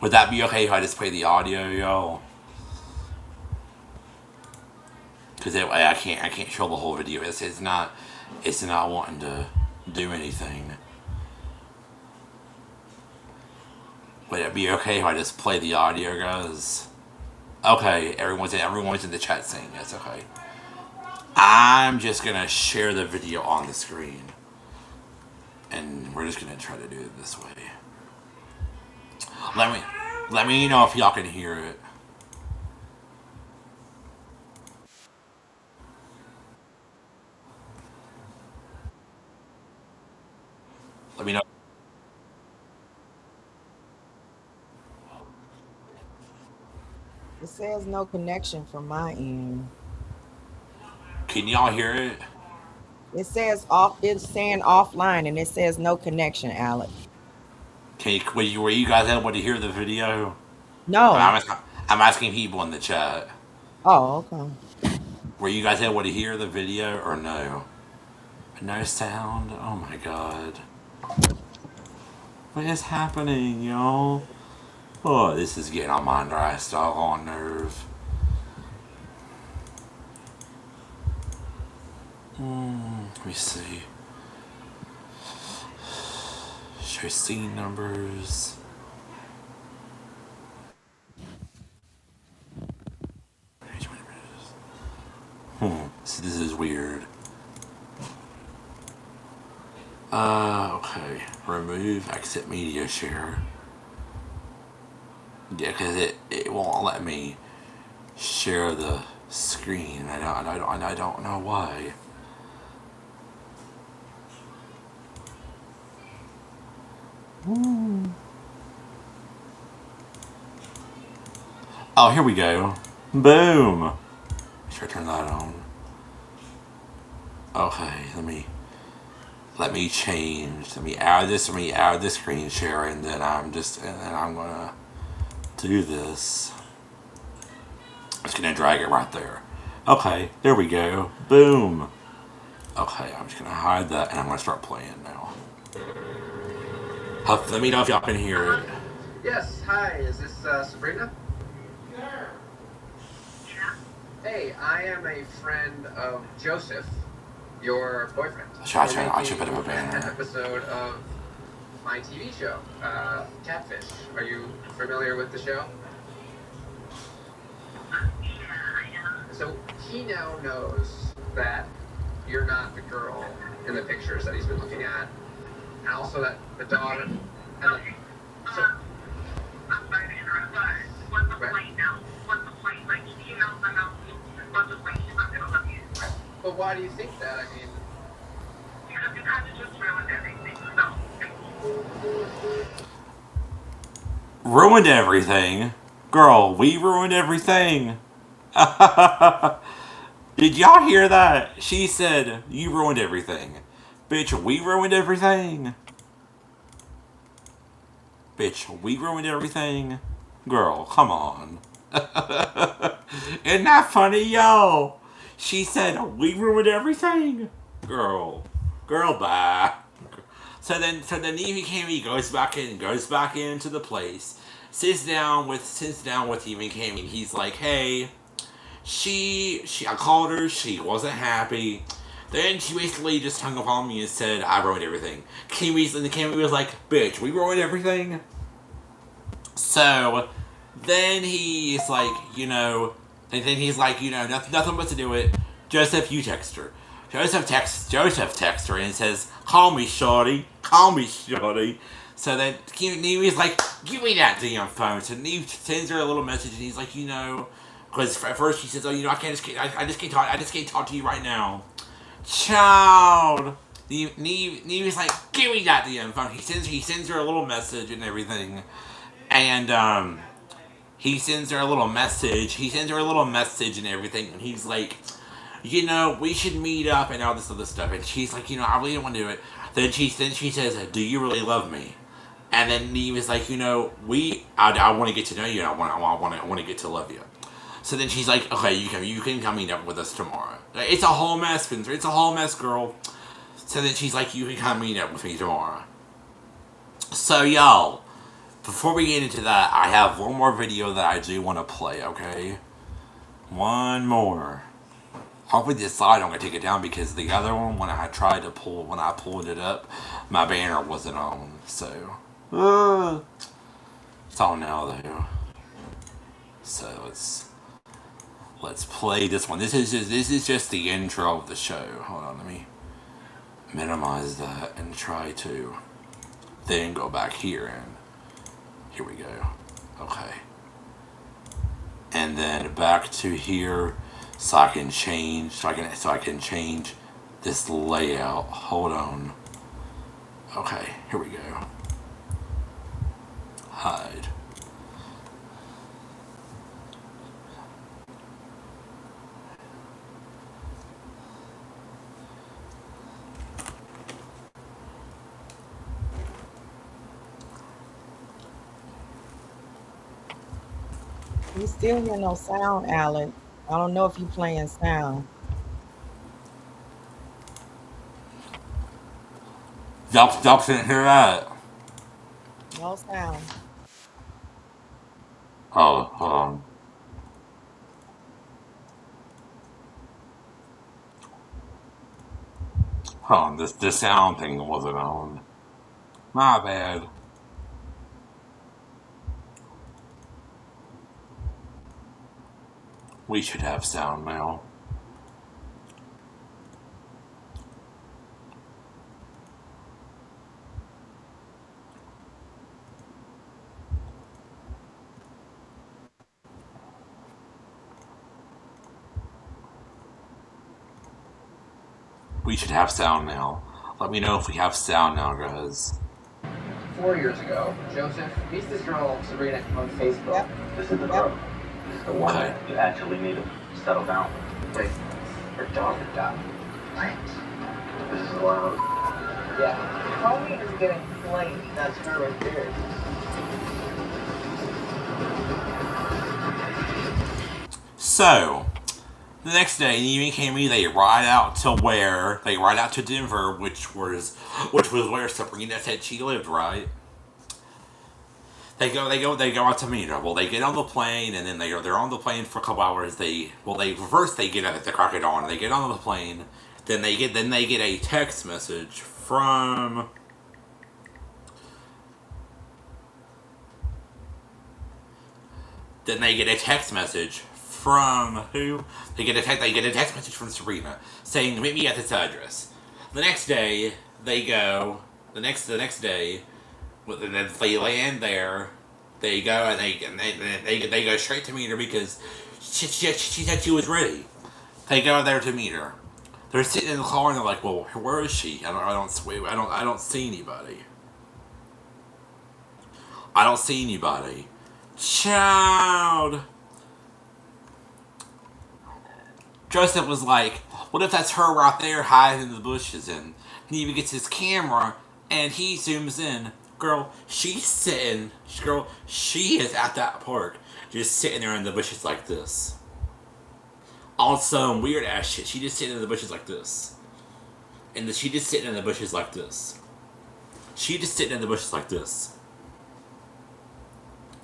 Would that be okay if I just play the audio, y'all? Because I can't show the whole video. It's not wanting to do anything. Would it be okay if I just play the audio, guys? Okay, everyone's in the chat saying yes. Okay. I'm just gonna share the video on the screen, and we're just gonna try to do it this way. Let me know if y'all can hear it. Let me know. It says no connection from my end. Can y'all hear it? It says off. It's saying offline, and it says no connection, Alec. Were you guys able to hear the video? No. I'm asking people in the chat. Oh, okay. Were you guys able to hear the video or no? No sound? Oh my god. What is happening, y'all? Oh, this is getting on my last doggone nerve. Let me see. Show scene numbers. So this is weird. Okay. Remove exit media share. Yeah, because it won't let me share the screen. I don't know why. Oh, here we go. Boom. Should I turn that on? Okay, let me change. Let me add this screen share, and then I'm gonna do this. I'm just gonna drag it right there. Okay, there we go. Boom. Okay, I'm just gonna hide that, and I'm gonna start playing now. Let me know if y'all can hear it. Yes, hi, is this Sabrina? Hey, I am a friend of Joesph, your boyfriend. I should put him a banner. An episode of my TV show, CATFISH. Are you familiar with the show? So he now knows that you're not the girl in the pictures that he's been looking at, and also that the daughter. And so, I'm sorry to interrupt, but what's the point now? What's the point? Like, he knows the house. What's the point? She's not gonna love you. but why do you think that? I mean, Because you kind of just ruined everything. No. Ruined everything? Girl, we ruined everything. Did y'all hear that? She said, you ruined everything. Bitch, we ruined everything. Bitch, we ruined everything. Girl, come on. Isn't that funny, yo? She said, we ruined everything. Girl, bye. So then Evie Cammy goes back into the place, sits down with Evie Cammy. He's like, hey, I called her, she wasn't happy. Then she basically just hung up on me and said, I ruined everything. Cammy was like, bitch, we ruined everything. So then he's like, nothing but to do it. Joesph, you text her. Joesph texts her and says, call me shorty. So then Nevy's like, give me that damn phone. So Neve sends her a little message, and he's like, because at first she says, I just can't talk to you right now. Child. Nevy's like, give me that damn phone. He sends her a little message and everything. And he sends her a little message and everything, and he's like, we should meet up and all this other stuff. And she's like, I really don't want to do it. Then she says, do you really love me? And then Neve is like, I want to get to know you, and I want to get to love you. So then she's like, okay, you can come meet up with us tomorrow. It's a whole mess, Spencer. It's a whole mess, girl. So then she's like, you can come meet up with me tomorrow. So y'all, before we get into that, I have one more video that I do want to play, okay? One more. Hopefully this side I'm going to take it down, because the other one, when I pulled it up, my banner wasn't on. So, it's on now though. So let's play this one. This is just the intro of the show. Hold on, let me minimize that and try to then go back here, and here we go. Okay. And then back to here, so I can change this layout. Hold on. Okay, here we go. Hide. We still hear no sound, Alec. I don't know if you playing sound. Y'all didn't hear that. No sound. Oh, hold on. Hold on, this sound thing wasn't on. My bad. We should have sound now. We should have sound now. Let me know if we have sound now, guys. 4 years ago, Joesph meets this girl, Sabrina, on Facebook. This is the girl. This is the one that you actually need to settle down with. Wait, her daughter died. What? This is loud. Yeah. Homie is getting flamed. That's her right there. So, the next day, Neve and Cammy, they ride out to Denver, which was where Sabrina said she lived, right? They go out to meet her. Well, they get on the plane, and then they're on the plane for a couple hours. First they get at the crack of dawn. They get on the plane, then they get a text message from. Then they get a text message from who? They get a text message from Sabrina saying, "Meet me at this address." The next day, they go. The next day, they land there. They go and they go straight to meet her because she said she was ready. They go there to meet her. They're sitting in the car and they're like, "Well, where is she? I don't see anybody. I don't see anybody." Child. Joesph was like, "What if that's her right there hiding in the bushes?" And he even gets his camera and he zooms in. Girl, she is at that park, just sitting there in the bushes like this. On some weird ass shit. She just sitting in the bushes like this. And she just sitting in the bushes like this.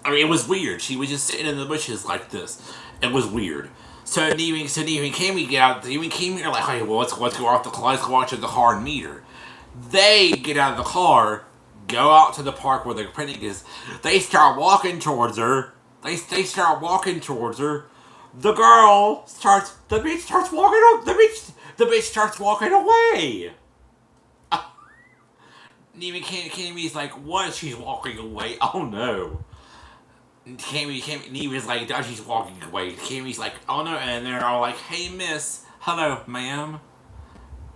I mean, it was weird. She was just sitting in the bushes like this. It was weird. So Neve and Cammy get out. Neve and Cammy are like, "Hey, well, let's go out let's go out to the car and meet her." They get out of the car, go out to the park where the picnic is. They start walking towards her. They start walking towards her. The bitch starts walking away. Neve and Cammy's like, "What? She's walking away? Oh no." Neve is like, "Dad, she's walking away." Cammy's like, "Oh no," and they're all like, "Hey, miss, hello, ma'am."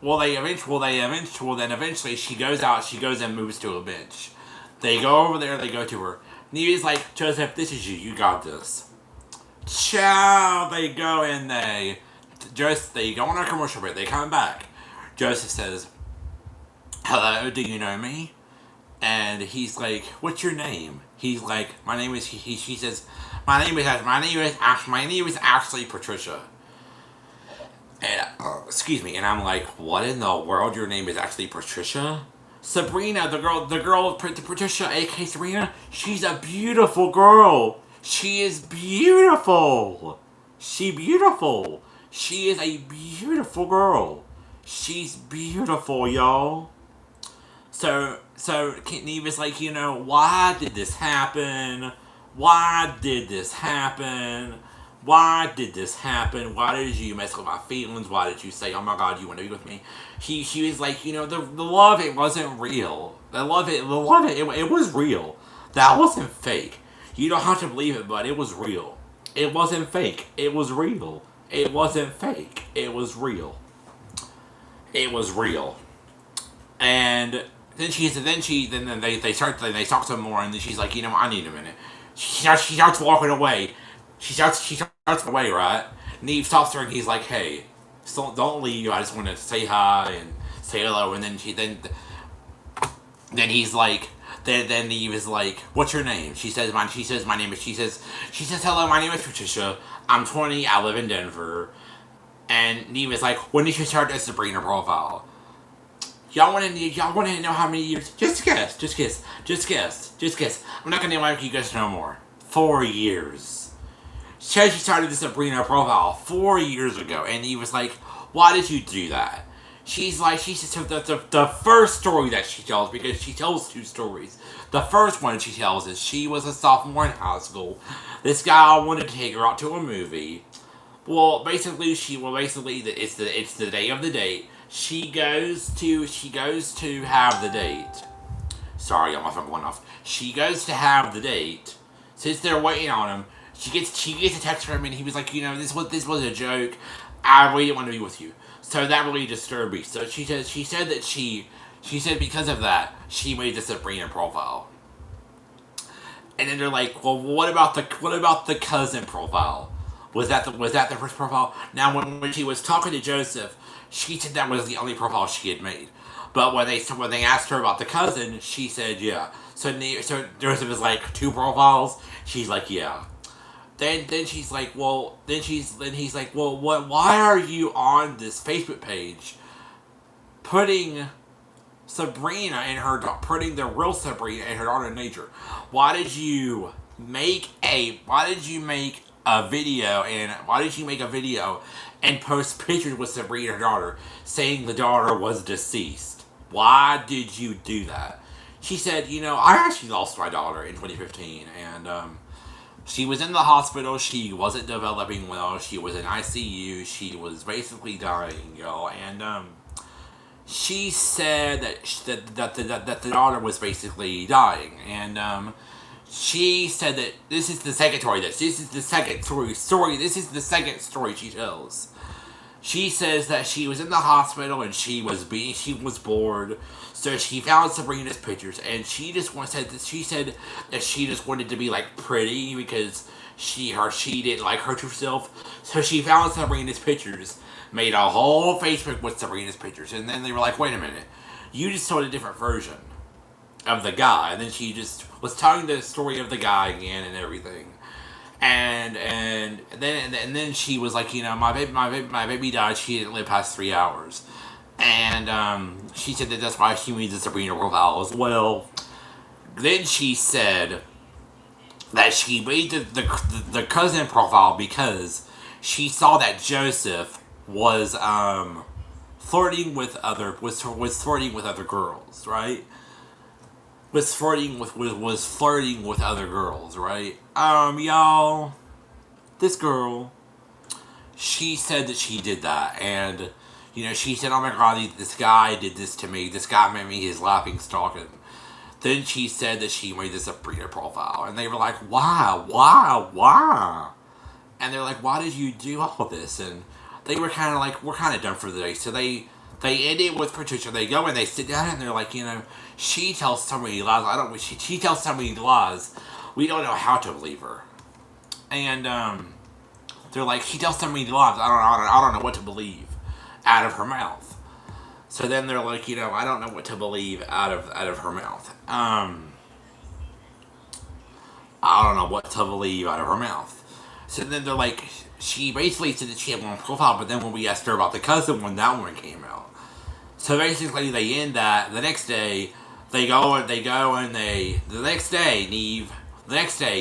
Eventually she goes out, she goes and moves to a bench. They go over there, they go to her. Neve's like, "Joesph, this is you, you got this." Ciao, they go and they go on a commercial break, they come back. Joesph says, "Hello, do you know me?" And he's like, "What's your name?" He's like, "My name is," she says, my name is actually Patricia." And, excuse me, and I'm like, "What in the world? Your name is actually Patricia?" Sabrina, the girl, Patricia, aka Sabrina, she's a beautiful girl. She is beautiful. She is a beautiful girl. She's beautiful, y'all. So Neve is like, "Why did this happen? Why did you mess with my feelings? Why did you say, 'Oh my God, you want to be with me?'" She was like, the love, it wasn't real. The love, it was real. That wasn't fake. You don't have to believe it, but it was real. It wasn't fake. It was real. It wasn't fake. It was real. It was real. And then they talk some more, and then she's like, "I need a minute." She starts walking away. She starts away, right? Neve stops her and he's like, "Hey, don't leave. I just want to say hi and say hello." And then he's like, then Neve is like, "What's your name?" She says, "Hello, my name is Patricia. I'm 20. I live in Denver." And Neve is like, "When did you start the Sabrina profile?" Y'all want to know how many years? Just guess. I'm not gonna let you guys know more. 4 years. She started the Sabrina profile 4 years ago, and he was like, "Why did you do that?" she says so the first story that she tells, because she tells two stories. The first one she tells is she was a sophomore in high school. This guy wanted to take her out to a movie. Well, basically, it's the day of the date. She goes to have the date. Sorry, my phone went off. She goes to have the date. Sits there waiting on him. She gets a text from him, and he was like, this was a joke. I really didn't want to be with you. So that really disturbed me. So she said because of that, she made the Sabrina profile. And then they're like, well, what about the cousin profile? Was that the first profile? Now, when she was talking to Joesph, she said that was the only profile she had made. But when they asked her about the cousin, she said yeah. So Joesph is like, two profiles. She's like, yeah. Then he's like, well, what? Why are you on this Facebook page, putting putting the real Sabrina and her daughter in danger? Why did you make a video and post pictures with Sabrina and her daughter, saying the daughter was deceased? Why did you do that? She said, I actually lost my daughter in 2015, and she was in the hospital. She wasn't developing well. She was in ICU. She was basically dying, y'all. And she said that the daughter was basically dying. And she said that this is the second story. This is the second story she tells. She says that she was in the hospital and she was bored, so she found Sabrina's pictures, and she said that she just wanted to be like pretty because she didn't like hurt herself, so she found Sabrina's pictures, made a whole Facebook with Sabrina's pictures, and then they were like, wait a minute, you just told a different version of the guy, and then she just was telling the story of the guy again and everything. And then she was like, my baby died. She didn't live past 3 hours, and she said that's why she made the Sabrina profile as well. Then she said that she made the cousin profile because she saw that Joesph was flirting with other girls, right? Was flirting with other girls, right? Y'all, this girl, she said that she did that, and she said, oh my god, this guy did this to me. This guy made me his laughing stock. And then she said that she made this Sabrina profile, and they were like, why? And they're like, why did you do all this? And they were kind of like, we're kind of done for the day. So they end it with Patricia. They go and they sit down and they're like, she tells so many lies. She tells so many lies. We don't know how to believe her. And they're like, she tells so many lies. I don't know what to believe out of her mouth. So then they're like, I don't know what to believe out of her mouth. I don't know what to believe out of her mouth. So then they're like, she basically said that she had one profile, but then when we asked her about the cousin one, that one came out. So basically, they end that. The next day,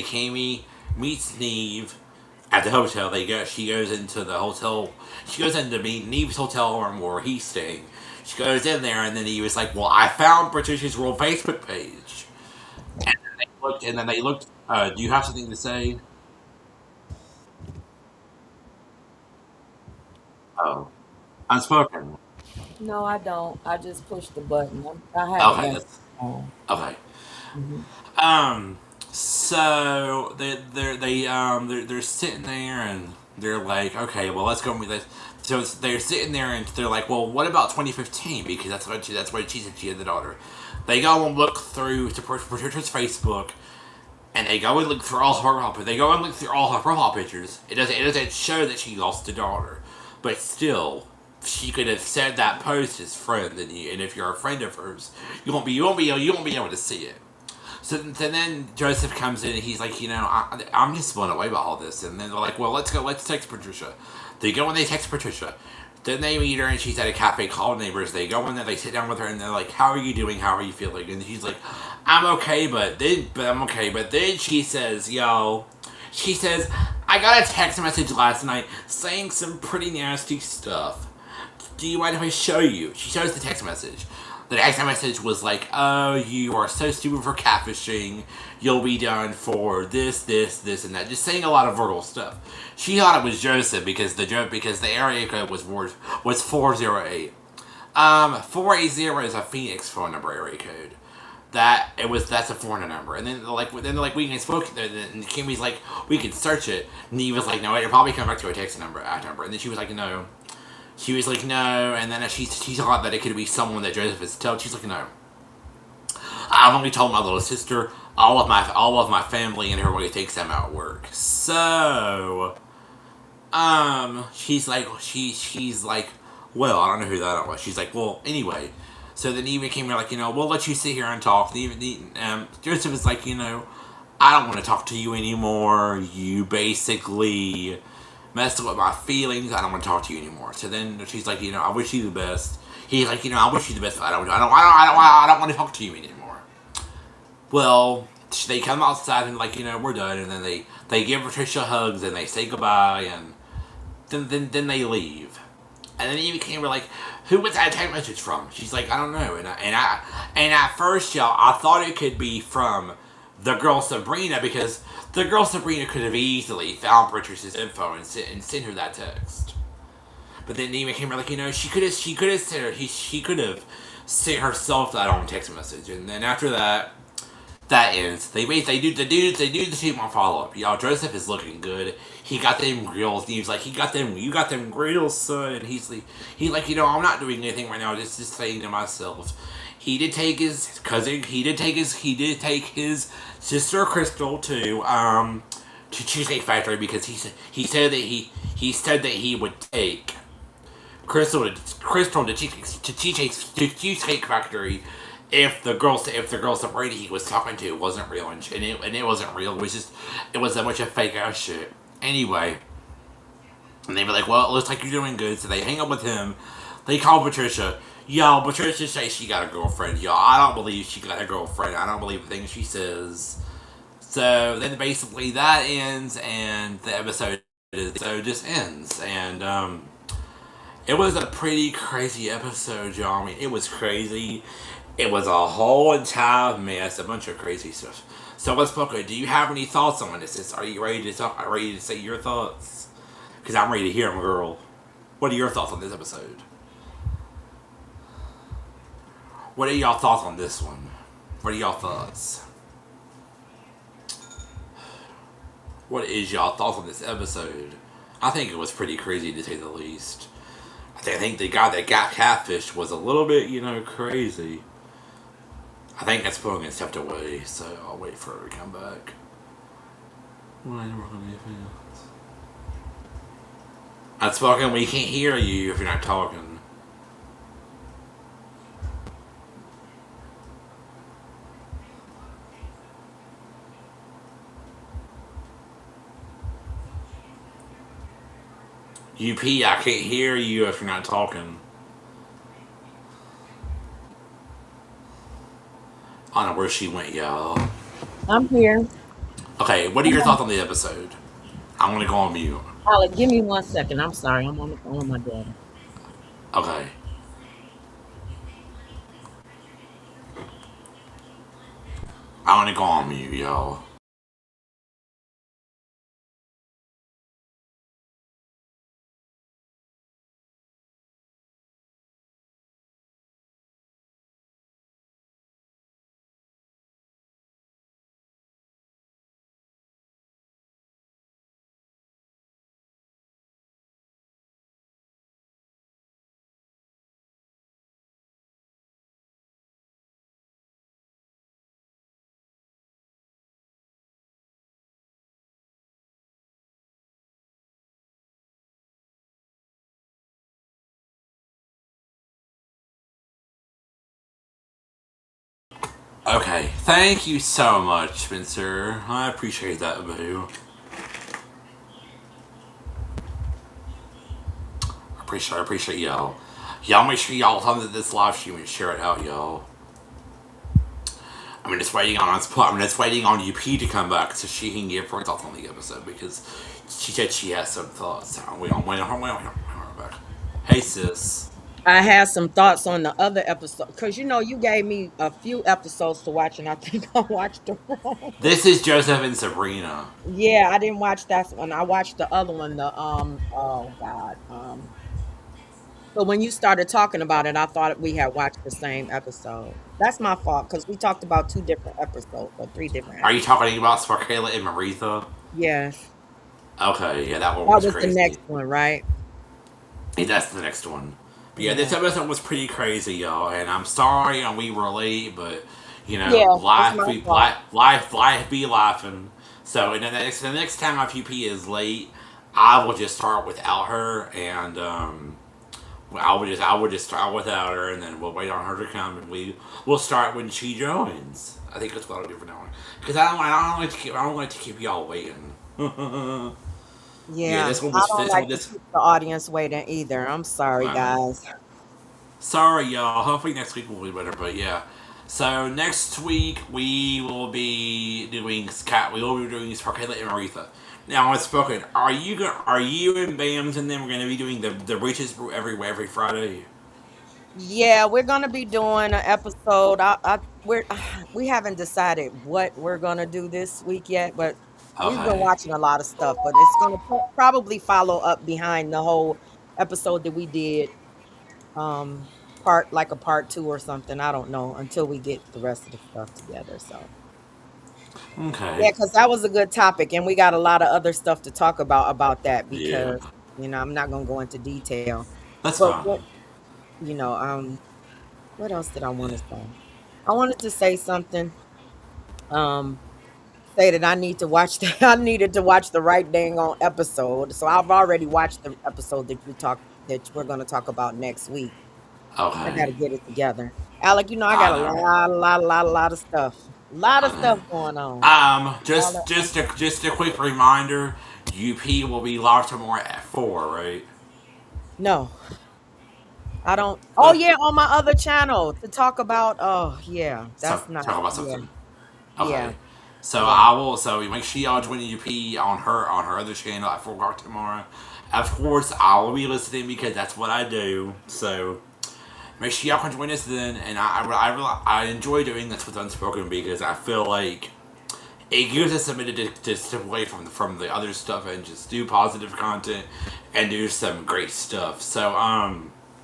Kami meets Neve at the hotel. She goes into the hotel. She goes into Neve's hotel room where he's staying. She goes in there, and then he was like, well, I found Patricia's real Facebook page. And then they looked, do you have something to say? Oh. Unspoken. No, I don't. I just pushed the button. I have Okay. Okay. Mm-hmm. So they're sitting there and they're like, okay, well, let's go with this. So they're sitting there and they're like, well, what about 2015? Because that's what she said she had the daughter. They go and look through to Patricia's Facebook, and they go and look through all her profile pictures. It doesn't show that she lost a daughter, but still, she could have said that post as friend, and if you're a friend of hers, you won't be able to see it. So then Joesph comes in and he's like, I'm just blown away by all this. And then they're like, well, let's text Patricia. They go and they text Patricia. Then they meet her and she's at a cafe called Neighbors. They go in there, they sit down with her, and they're like, how are you doing? How are you feeling? And she's like, I'm okay, but I'm okay. But then she says, I got a text message last night saying some pretty nasty stuff. do you mind if I show you? She shows the text message. The text message was like, oh, you are so stupid for catfishing. You'll be done for this, and that. Just saying a lot of verbal stuff. She thought it was Joesph because the area code was 408. 480 is a Phoenix phone number area code. That's a foreign number. And then we can spoke, and Kimmy's like, we can search it. And he was like, no, it'll probably come back to a text number, And then she was like, no. She was like, no. And then she thought that it could be someone that Joesph is telling. She's like, no. I've only told my little sister, all of my family, and everybody thinks I'm at work. So, she's like, well, I don't know who that was. She's like, well, anyway. So then Eva came here like, we'll let you sit here and talk. Joesph is like, I don't want to talk to you anymore. You basically messed with my feelings. I don't want to talk to you anymore. So then she's like, I wish you the best. He's like, I wish you the best. But I don't want to talk to you anymore. Well, they come outside and like, we're done. And then they give Patricia hugs and they say goodbye and then they leave. And then Eva came like, who was that text message from? She's like, I don't know. And at first, y'all, I thought it could be from the girl Sabrina, because the girl Sabrina could have easily found Patricia's info and sent her that text. But then Eva came like, she could have sent herself that on text message. And then after that ends. They do the 2-month follow up. Y'all, Joesph is looking good. He got them grills. He was like, you got them grills, son. And he's like, I'm not doing anything right now. Just saying to myself. He did take his cousin. He did take his sister Crystal to Cheesecake Factory because he said that he would take Crystal to Cheesecake Factory if the girl Sabrina he was talking to wasn't real, and it wasn't real. It was a bunch of fake ass shit. Anyway, and they were like, well, it looks like you're doing good. So they hang up with him. They call Patricia. Y'all, Patricia says she got a girlfriend. Y'all, I don't believe she got a girlfriend. I don't believe the things she says. So then basically that ends, and the episode just ends. And it was a pretty crazy episode, y'all. I mean, it was crazy. It was a whole entire mess, a bunch of crazy stuff. So, Unspoken, do you have any thoughts on this? Are you ready to talk? Are you ready to say your thoughts? Because I'm ready to hear them, girl. What are your thoughts on this episode? What are y'all thoughts on this one? What are y'all thoughts? What is y'all thoughts on this episode? I think it was pretty crazy to say the least. I think the guy that got catfished was a little bit, crazy. I think Unspoken stepped away, so I'll wait for her to come back. Unspoken, we can't hear you if you're not talking. UP, I can't hear you if you're not talking. I don't know where she went, y'all. I'm here. Okay, what are your thoughts on the episode? I'm gonna go on mute. Alec, give me 1 second. I'm sorry. I'm on the phone with my dad. Okay. I'm gonna go on mute, y'all. Okay, thank you so much, Spencer. I appreciate that, boo. I appreciate y'all. Y'all make sure y'all come to this live stream and share it out, y'all. I'm just waiting on UP to come back so she can give her thoughts on the episode because she said she has some thoughts. We don't back. Hey, sis. I had some thoughts on the other episode because you gave me a few episodes to watch, and I think I watched the wrong one. This is Joesph and Sabrina. Yeah, I didn't watch that one. I watched the other one. The oh god. But when you started talking about it, I thought we had watched the same episode. That's my fault because we talked about two different episodes or three different Are you episodes. talking about Sparkala and Maritha? Yes, Okay, yeah, that one that was was the crazy. next one, right? Yeah, that's the next one. But yeah, Yeah, this episode was pretty crazy, y'all. And I'm sorry, we were late, but yeah, that's life my be fault. life be laughing. So, and the next time my PP is late, I will just start without her, and I would just start without her, and then we'll wait on her to come, and we'll start when she joins. I think that's what I'll do from now on, because I don't like to keep y'all waiting. Yeah, Yeah, I don't like to keep the audience waiting either. I'm sorry, uh, guys. sorry, y'all. Hopefully next week will be better, but yeah. So next week we will be doing Sparkala and Aretha. Now, Unspoken, are you and Bams and them are gonna be doing the Reaches Brew every Friday? Yeah, we're gonna be doing an episode. We haven't decided what we're gonna do this week yet, but we've been Okay. watching a lot of stuff. But it's gonna probably follow up behind the whole episode that we did, um, part two or something. I don't know until we get the rest of the stuff together. So Okay. yeah, because that was a good topic, and we got a lot of other stuff to talk about that Yeah. because I'm not gonna go into detail. That's But fine. you know, um, what else did I want to say? I wanted to say something. Um, say that I need to watch I needed to watch the right dang on episode. So I've already watched the episode that we're going to talk about next week. I got Okay. to get it together. Alec, I got I a know. lot of stuff. A lot of I stuff know. going on. All at once. Just a quick reminder. UP will be live tomorrow at 4, right? No, I don't. Oh Uh, yeah, on my other channel to talk about. Oh yeah, so that's not. talk about Yeah, something. yeah, Okay. So yeah. I will. So make sure y'all join UP on her other channel at 4 o'clock tomorrow. Of course, I will be listening because that's what I do. So make sure y'all can join us then. And I enjoy doing this with Unspoken because I feel like it gives us a minute to step away from the other stuff and just do positive content and do some great stuff. So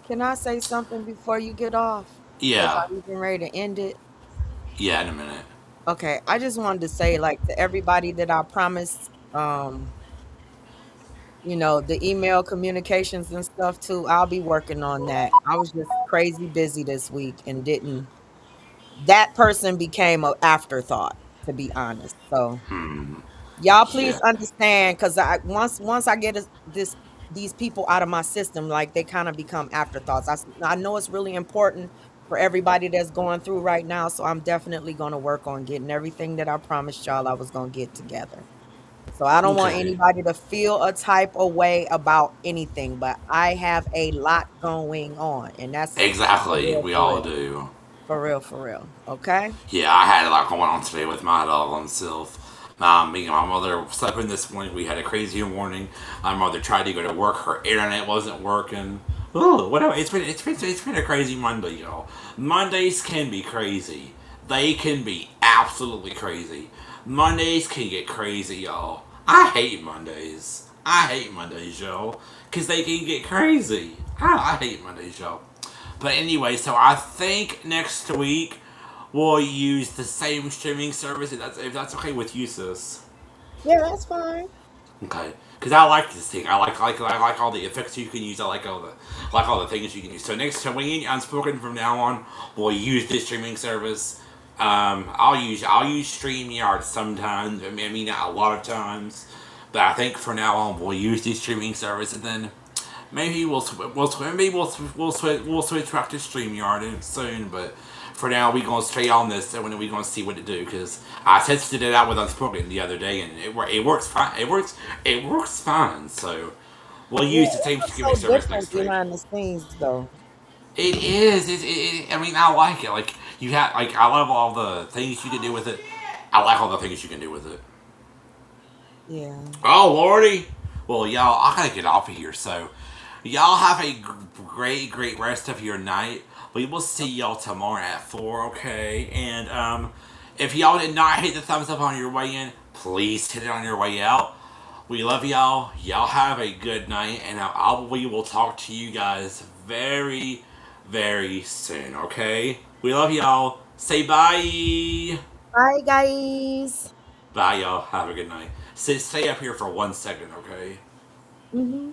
Can I say something before you get off? Because yeah, I'm even ready to end it. yeah, in a minute. Okay, I just wanted to say, like, to everybody that I promised, the email communications and stuff too. I'll be working on that. I was just crazy busy this week and didn't. That person became an afterthought, to be honest. So y'all please Yeah, understand, because once I get these people out of my system, like they kind of become afterthoughts. I know it's really important for everybody that's going through right now, so I'm definitely going to work on getting everything that I promised y'all I was going to get together. So I don't want okay, anybody to feel a type of way about anything, but I have a lot going on, and that's for exactly. real, We for all real, do. for real, for real. Okay. Yeah, I had a lot going on today with my dog himself. Me and my mother slept in this morning. We had a crazy morning. My mother tried to go to work. Her internet wasn't working. Ooh, whatever. It's been a crazy Monday, y'all. Mondays can be crazy. They can be absolutely crazy. Mondays can get crazy, y'all. I hate Mondays. I hate Mondays, y'all, because they can get crazy. I hate Mondays, y'all. But anyway, so I think next week we'll use the same streaming service if that's okay with you, sis. Yeah, that's fine. Okay, because I like this thing. I like all the effects you can use. I like all the things you can use. So next time we Unspoken from now on, we'll use this streaming service. I'll use StreamYard sometimes. I mean not a lot of times, but I think for now on we'll use this streaming service, and then maybe we'll switch back to StreamYard soon, but for now we gonna stay on this and we gonna see what to do because I tested it out with Unspoken the other day and it works fine. It works fine. So we'll Yeah, use the it same was streaming so service different next week. behind the scenes, though. It is. I mean, I like it. Like you have. Like I love all the things you can do with it. I like all the things you can do with it. Yeah. Oh lordy. Well, y'all, I gotta get off of here. So Y'all have a great rest of your night. We will see y'all tomorrow at 4, okay? And if y'all did not hit the thumbs up on your way in, please hit it on your way out. We love y'all. Y'all have a good night, and we will talk to you guys very soon, okay? We love y'all. Say bye. Bye, guys. Bye, y'all. Have a good night. Stay up here for 1 second, okay? Mm-hmm.